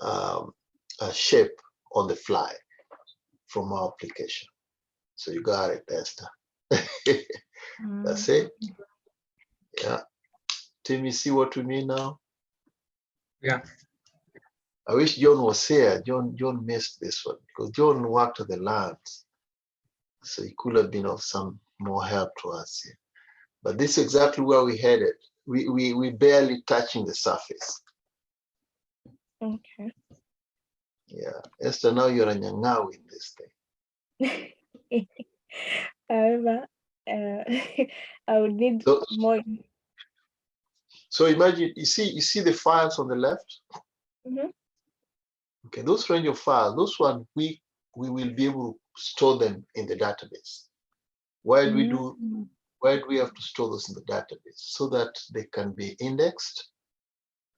a shape on the fly from our application. So you got it, Esther. That's it. Yeah. Tim, you see what we mean now? Yeah. I wish John was here. John missed this one because John worked on the land. So he could have been of some more help to us here. But this is exactly where we headed. We barely touching the surface. Okay. Yeah. Esther, now you're a nyang'au in this thing. However, I would need more. So imagine, you see the files on the left? Okay, those range of files, those ones, we will be able to store them in the database. Why do we have to store those in the database? So that they can be indexed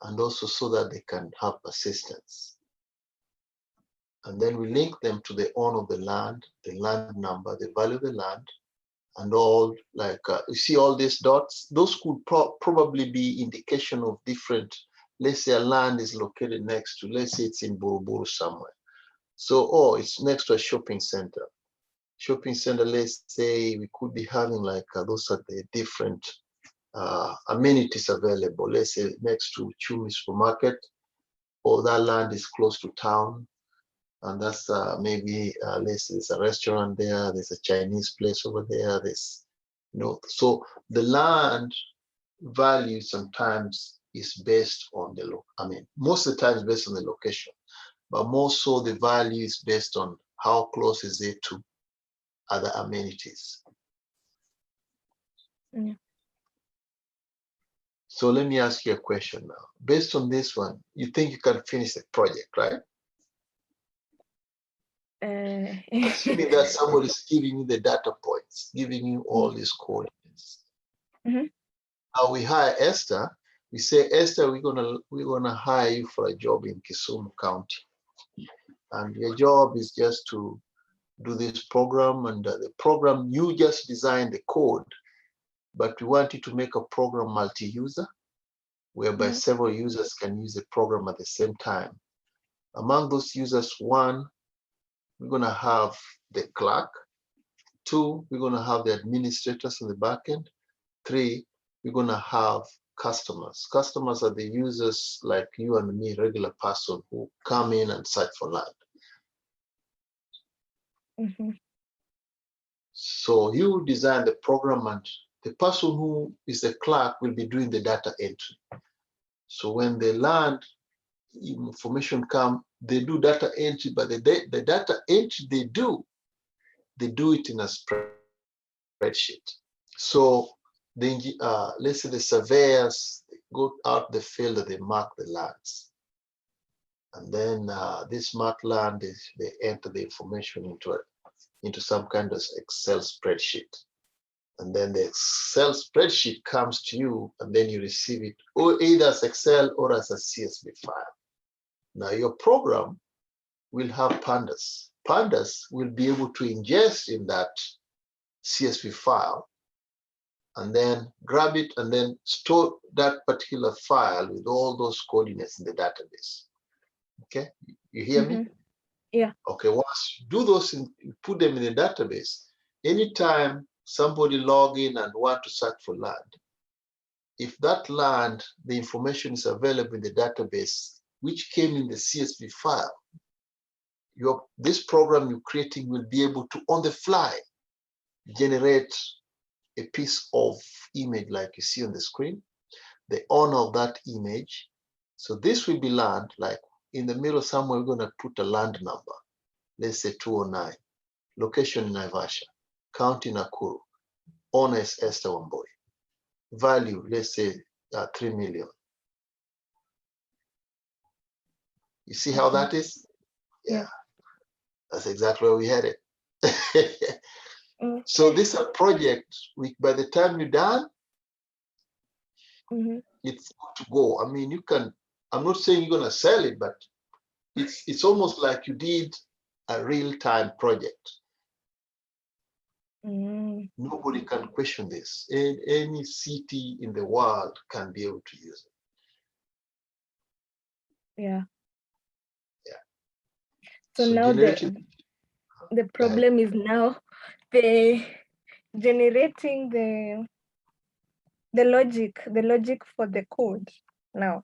and also so that they can have persistence. And then we link them to the owner of the land number, the value of the land, and all, like you see all these dots, those could probably be indication of different, let's say a land is located next to, let's say it's in Buruburu somewhere. So, oh, it's next to a shopping center. Shopping center, let's say we could be having like those are the different amenities available. Let's say next to Chumi supermarket, or that land is close to town. And that's maybe, let's say there's a restaurant there, there's a Chinese place over there, there's, so the land value sometimes is based on the, most of the time it's based on the location, but more so the value is based on how close is it to other amenities. Yeah. So let me ask you a question now. Based on this one, you think you can finish the project, right? Assuming that somebody is giving you the data points, giving you all these coordinates. Mhm. Now we hire Esther. We say, Esther, we're gonna hire you for a job in Kisumu County, and your job is just to do this program, and the program you just design the code, but we want you to make a program multi-user, whereby several users can use the program at the same time. Among those users, one, we're going to have the clerk. Two, we're going to have the administrators on the back end. Three, we're going to have customers. Customers are the users like you and me, regular person who come in and search for land. So you design the program, and the person who is the clerk will be doing the data entry. So when the land information come, they do data entry, but the data entry they do it in a spreadsheet. So let's say the surveyors go out the field and they mark the lands. And then this marked land, they enter the information into some kind of Excel spreadsheet. And then the Excel spreadsheet comes to you, and then you receive it or either as Excel or as a CSV file. Now your program will have pandas. Pandas will be able to ingest in that CSV file and then grab it and then store that particular file with all those coordinates in the database. Okay, you hear me? Yeah. Okay, once you do those, you put them in the database, anytime somebody log in and want to search for land, if that land, the information is available in the database, which came in the CSV file, this program you're creating will be able to, on the fly, generate a piece of image like you see on the screen, the owner of that image. So this will be land, like in the middle somewhere, we're going to put a land number, let's say 209, location in Naivasha, county Nakuru, owner is Esther Wamboi, value, let's say 3 million. You see how that is? Yeah. That's exactly where we had it. So this is a project, by the time you're done, it's good to go. I mean, you can, I'm not saying you're going to sell it, but it's almost like you did a real-time project. Nobody can question this. Any city in the world can be able to use it. Yeah. Yeah. So now the problem is now the generating the logic for the code now.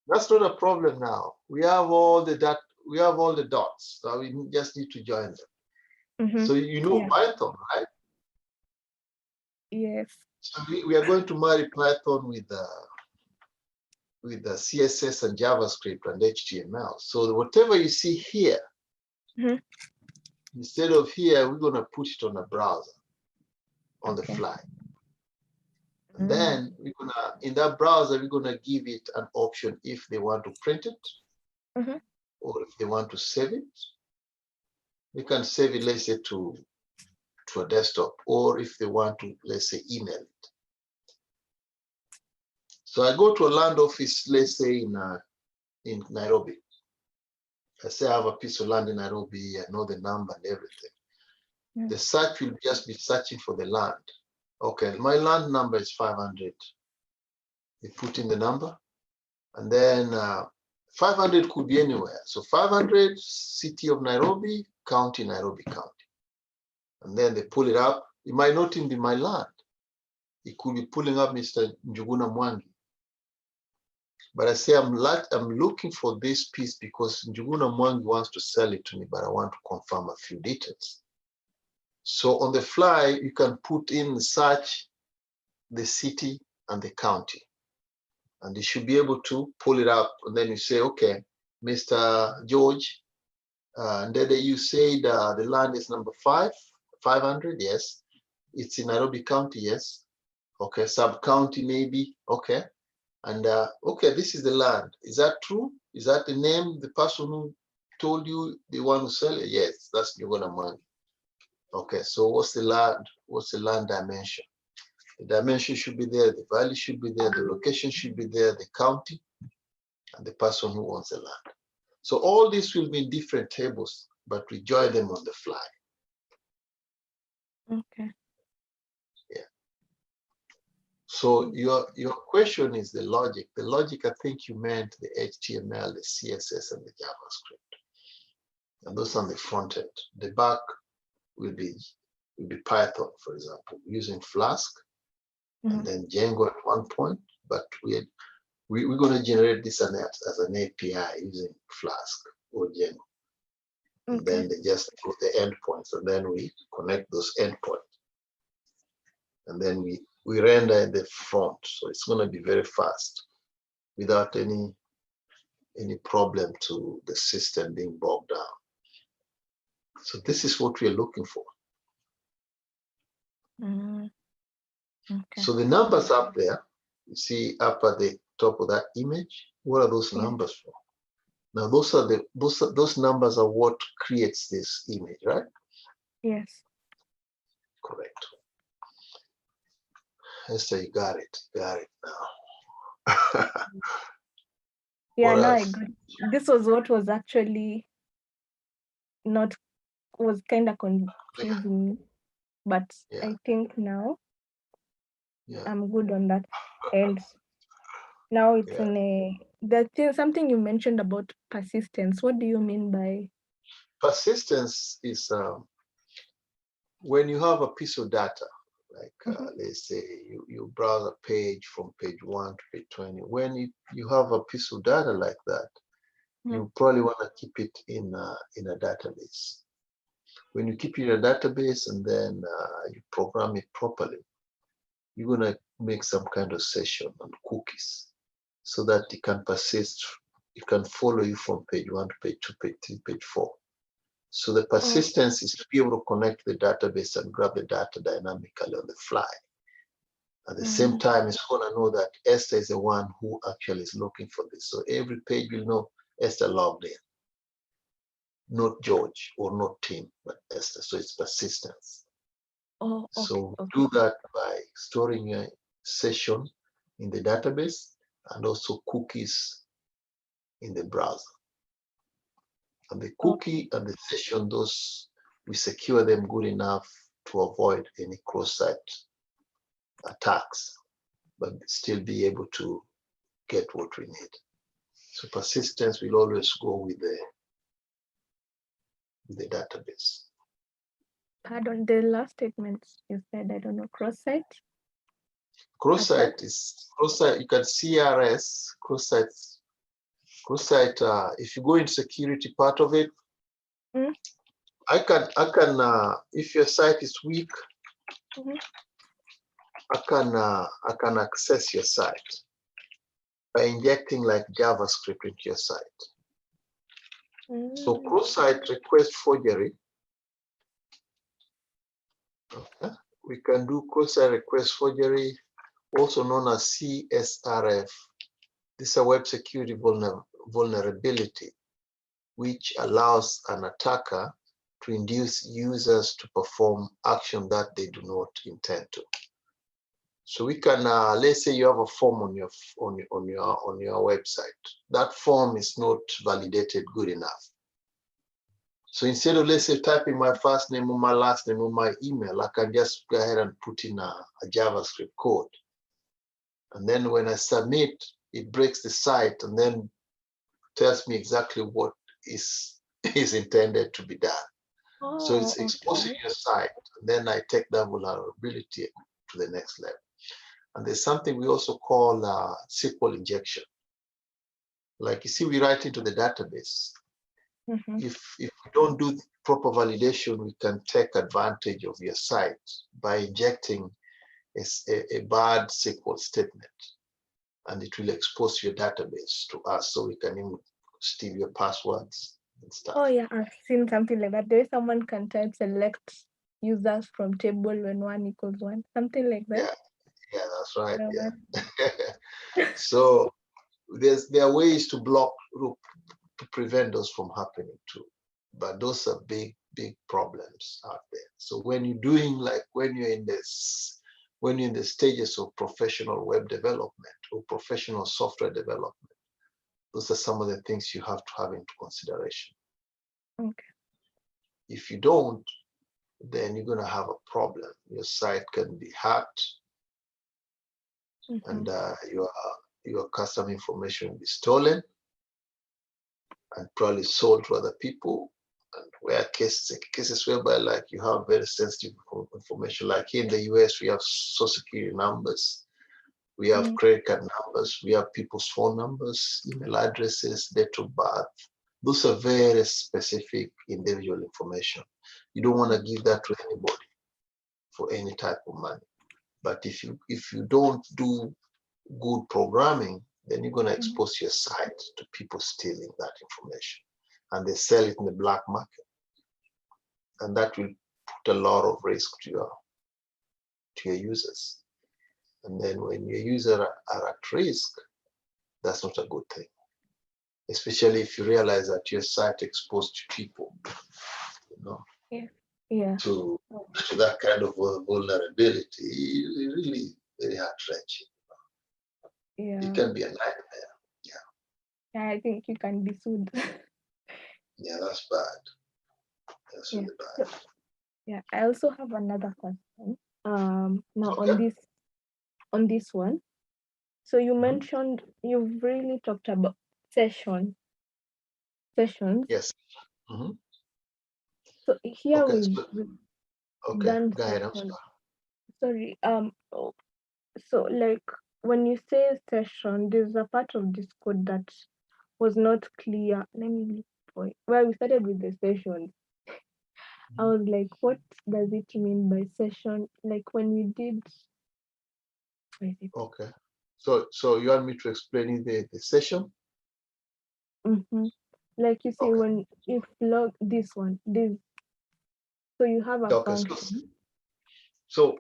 That's not a problem now. We have all the dots. So we just need to join them. So you know Python, right? Yes. So we are going to marry Python with the CSS and JavaScript and HTML. So whatever you see here, instead of here, we're going to put it on a browser on the fly. And then we're gonna, in that browser, we're gonna give it an option if they want to print it, or if they want to save it. They can save it, let's say, to a desktop, or if they want to, let's say, email it. So I go to a land office, let's say in Nairobi. I say I have a piece of land in Nairobi, I know the number and everything. Mm. The search will just be searching for the land. Okay, my land number is 500. You put in the number, and then 500 could be anywhere. So 500, city of Nairobi, county, Nairobi County. And then they pull it up. It might not even be my land. It could be pulling up Mr. Njuguna Mwangi. But I say I'm looking for this piece because Njuguna Mwangi wants to sell it to me, but I want to confirm a few details. So on the fly, you can put in search the city and the county, and you should be able to pull it up. And then you say, okay, Mr. George, and then you say the land is number 500, yes. It's in Nairobi County, yes. Okay, sub-county maybe, okay. And okay, this is the land. Is that true? Is that the name, the person who told you they want to sell it? Yes, that's Njuguna Mwangi. Okay, so what's the land? What's the land dimension? The dimension should be there, the value should be there, the location should be there, the county, and the person who owns the land. So all this will be in different tables, but we join them on the fly. Okay. Yeah. So your question is the logic. The logic, I think you meant the HTML, the CSS, and the JavaScript. And those on the front end. The back will be Python, for example, using Flask, and then Django at one point. But we're going to generate this as an API using Flask or Django. And then they just put the endpoints, and then we connect those endpoints. And then we render in the front. So it's going to be very fast without any problem to the system being bogged down. So this is what we are looking for. Okay. So the numbers up there, you see up at the top of that image, what are those numbers for? Now those numbers are what creates this image, right? Yes. Correct. Esther, you got it now. Yeah, What now I else? got this was what was actually was kind of confusing me, but Yeah. I think now Yeah. I'm good on that. And now it's in something you mentioned about persistence. What do you mean by persistence? Is when you have a piece of data, like let's say you browse a page from page 1 to page 20. When you have a piece of data like that, you probably want to keep it in a database. When you keep it in a database and then you program it properly, you're going to make some kind of session on cookies so that it can persist. It can follow you from page 1 to page 2, page 3, page 4. So the persistence is to be able to connect the database and grab the data dynamically on the fly. At the same time, it's going to know that Esther is the one who actually is looking for this. So every page will know Esther logged in, not George or not Tim, but Esther. So it's persistence. So do that by storing a session in the database and also cookies in the browser. And the cookie and the session, those we secure them good enough to avoid any cross-site attacks, but still be able to get what we need. So persistence will always go with the database. Pardon, the last statement you said, I don't know, cross-site? Cross-site is cross-site. You can CRS, cross-site, if you go in security part of it, I can if your site is weak, I can access your site by injecting like JavaScript into your site. So cross-site request forgery. Okay. We can do cross-site request forgery, also known as CSRF. This is a web security vulnerability, which allows an attacker to induce users to perform action that they do not intend to. So we can, let's say you have a form on your website. That form is not validated good enough. So instead of, let's say, typing my first name or my last name or my email, I can just go ahead and put in a JavaScript code. And then when I submit, it breaks the site and then tells me exactly what is intended to be done. So it's exposing your site, and then I take that vulnerability to the next level. And there's something we also call SQL injection. Like you see, we write into the database. If we don't do proper validation, we can take advantage of your site by injecting a bad SQL statement, and it will expose your database to us, so we can even steal your passwords and stuff. Oh yeah, I've seen something like that. There is someone can type select users from table when 1 equals 1, something like that. Yeah, that's right. Yeah. So there are ways to block, to prevent those from happening too, but those are big problems out there. So when you're doing, like, when you're in the stages of professional web development or professional software development, those are some of the things you have to have into consideration. Okay. If you don't, then you're going to have a problem. Your site can be hacked, and your customer information will be stolen and probably sold to other people. And where cases whereby, like, you have very sensitive information, like here in the US, we have social security numbers, we have credit card numbers, we have people's phone numbers, email addresses, date of birth. Those are very specific individual information. You don't want to give that to anybody for any type of money. But if you don't do good programming, then you're going to expose your site to people stealing that information, and they sell it in the black market, and that will put a lot of risk to your users. And then when your users are at risk, that's not a good thing, especially if you realize that your site exposed to people, to that kind of vulnerability. It's really very heart-wrenching. It can be a nightmare. Yeah, I think you can be sued. Yeah, that's bad. That's really bad. So, yeah, I also have another question. Now on this one. So you mentioned, you've really talked about sessions. Yes. So here we've done go ahead. session. Sorry. So like when you say session, there's a part of this code that was not clear. Let me look where we started with the session. I was like, what does it mean by session? Like when we did. Okay. So you want me to explain the session? Like you say, when if log this, so you have a function. So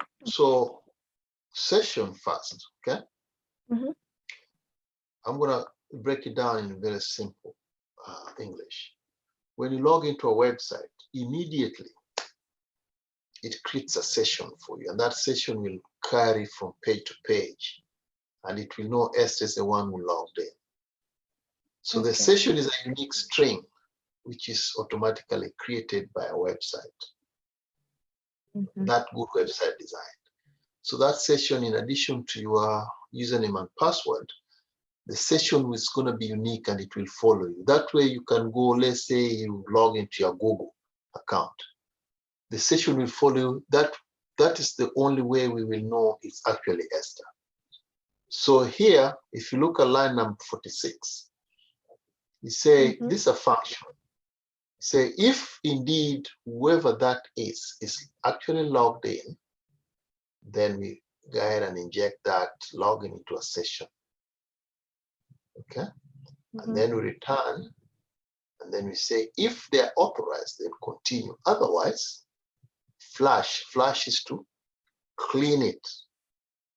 session first, okay? I'm gonna break it down in very simple English. When you log into a website, immediately it creates a session for you, and that session will carry from page to page, and it will know Esther is the one who logged in. So the session is a unique string which is automatically created by a website. That good website design. So that session, in addition to your username and password, the session is going to be unique and it will follow you. That way you can go, let's say you log into your Google account. The session will follow you. That is the only way we will know it's actually Esther. So here, if you look at line number 46, you say this is a function. Say if indeed whoever that is actually logged in, then we go ahead and inject that login into a session. Okay, and then we return, and then we say if they are authorized, then continue. Otherwise, flash is to clean it,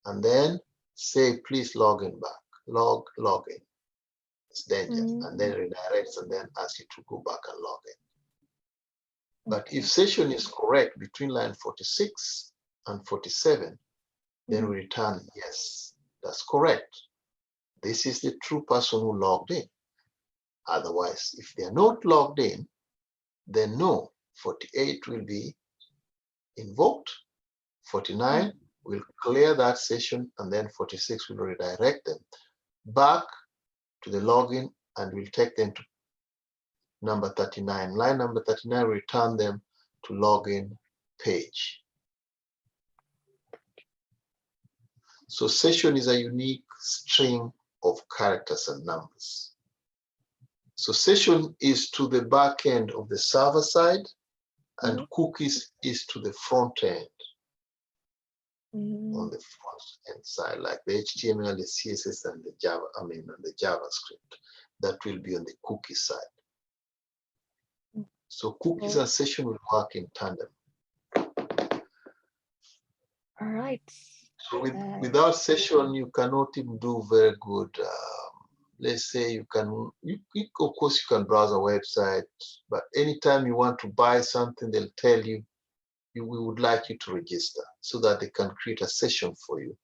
and then say please log in back, log in. It's dangerous, and then redirects and then asks you to go back and log in. But if session is correct between line 46 and 47, Then we return, yes, that's correct. This is the true person who logged in. Otherwise, if they're not logged in, then no, 48 will be invoked, 49 will clear that session, and then 46 will redirect them back to the login and will take them to number 39. Line number 39 will return them to login page. So session is a unique string of characters and numbers. So session is to the back end of the server side, and cookies is to the front end. On the front end side, like the HTML, the CSS, and the Java, and the JavaScript, that will be on the cookie side. So cookies and session will work in tandem. All right. So without session, you cannot even do very good. Let's say you can, of course you can browse a website, but anytime you want to buy something, they'll tell you, we would like you to register, so that they can create a session for you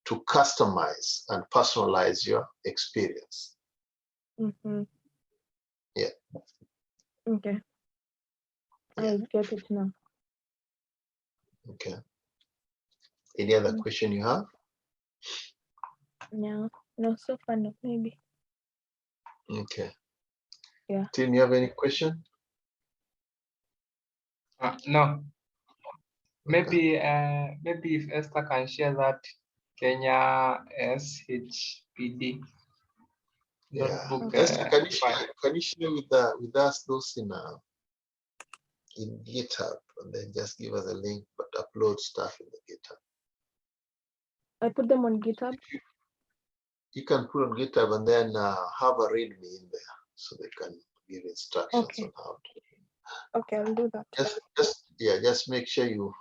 to customize and personalize your experience. Yeah. Okay. I'll get it now. Okay. Any other question you have? No, so far, no, maybe. Okay. Yeah. Tim, you have any question? No. Maybe maybe if Esther can share that Kenya SHPD notebook. Okay. Esther, can you share with us those in GitHub, and then just give us a link, but upload stuff in the GitHub. I put them on GitHub. You can put on GitHub and then have a README in there, so they can give instructions on how to. Okay, I'll do that. Just make sure you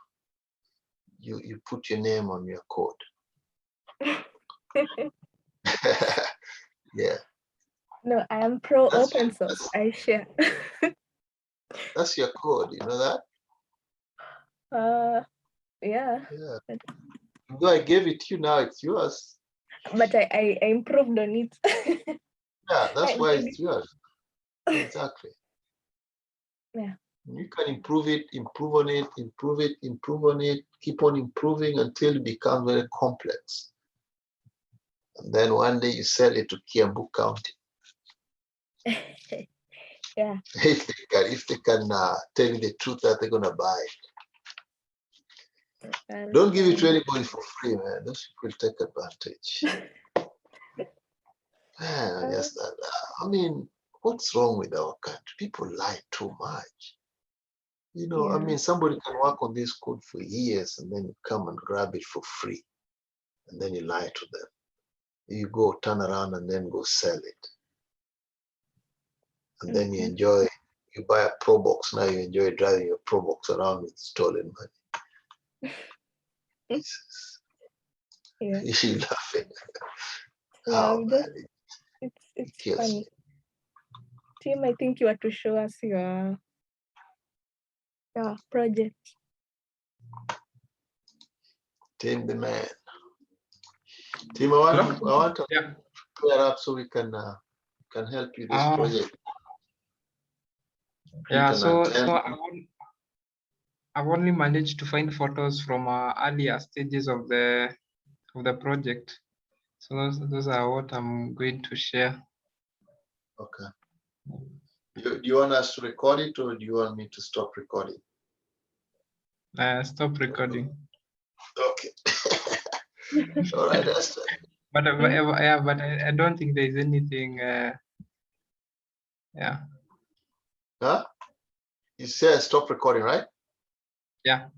put your name on your code. Yeah. No, I am pro open source. I share. That's your code, you know that? Yeah. Though I gave it to you, now it's yours. But I improved on it. Yeah, that's why it's yours. Exactly. Yeah. You can improve it, improve on it, improve it, improve on it, keep on improving until it becomes very complex. And then one day you sell it to Kiambu County. Yeah. If they can tell you the truth that they're gonna buy it. Don't give it to anybody for free, man. Those people take advantage. Man, I mean, what's wrong with our country? People lie too much. You know, I mean, somebody can work on this code for years and then you come and grab it for free. And then you lie to them. You go turn around and then go sell it. And then you enjoy, you buy a Pro Box. Now you enjoy driving your Pro Box around with stolen money. You're laughing. Yeah, it's funny. Tim, I think you are to show us your project. Tim, the man. Tim, I want to clear up so we can help you this project. Yeah, so I've only managed to find photos from earlier stages of the project. So those are what I'm going to share. Okay. Do you want us to record it, or do you want me to stop recording? Stop recording. Okay. All right, Esther. But I don't think there's anything. Yeah. Huh? You said stop recording, right? Yeah.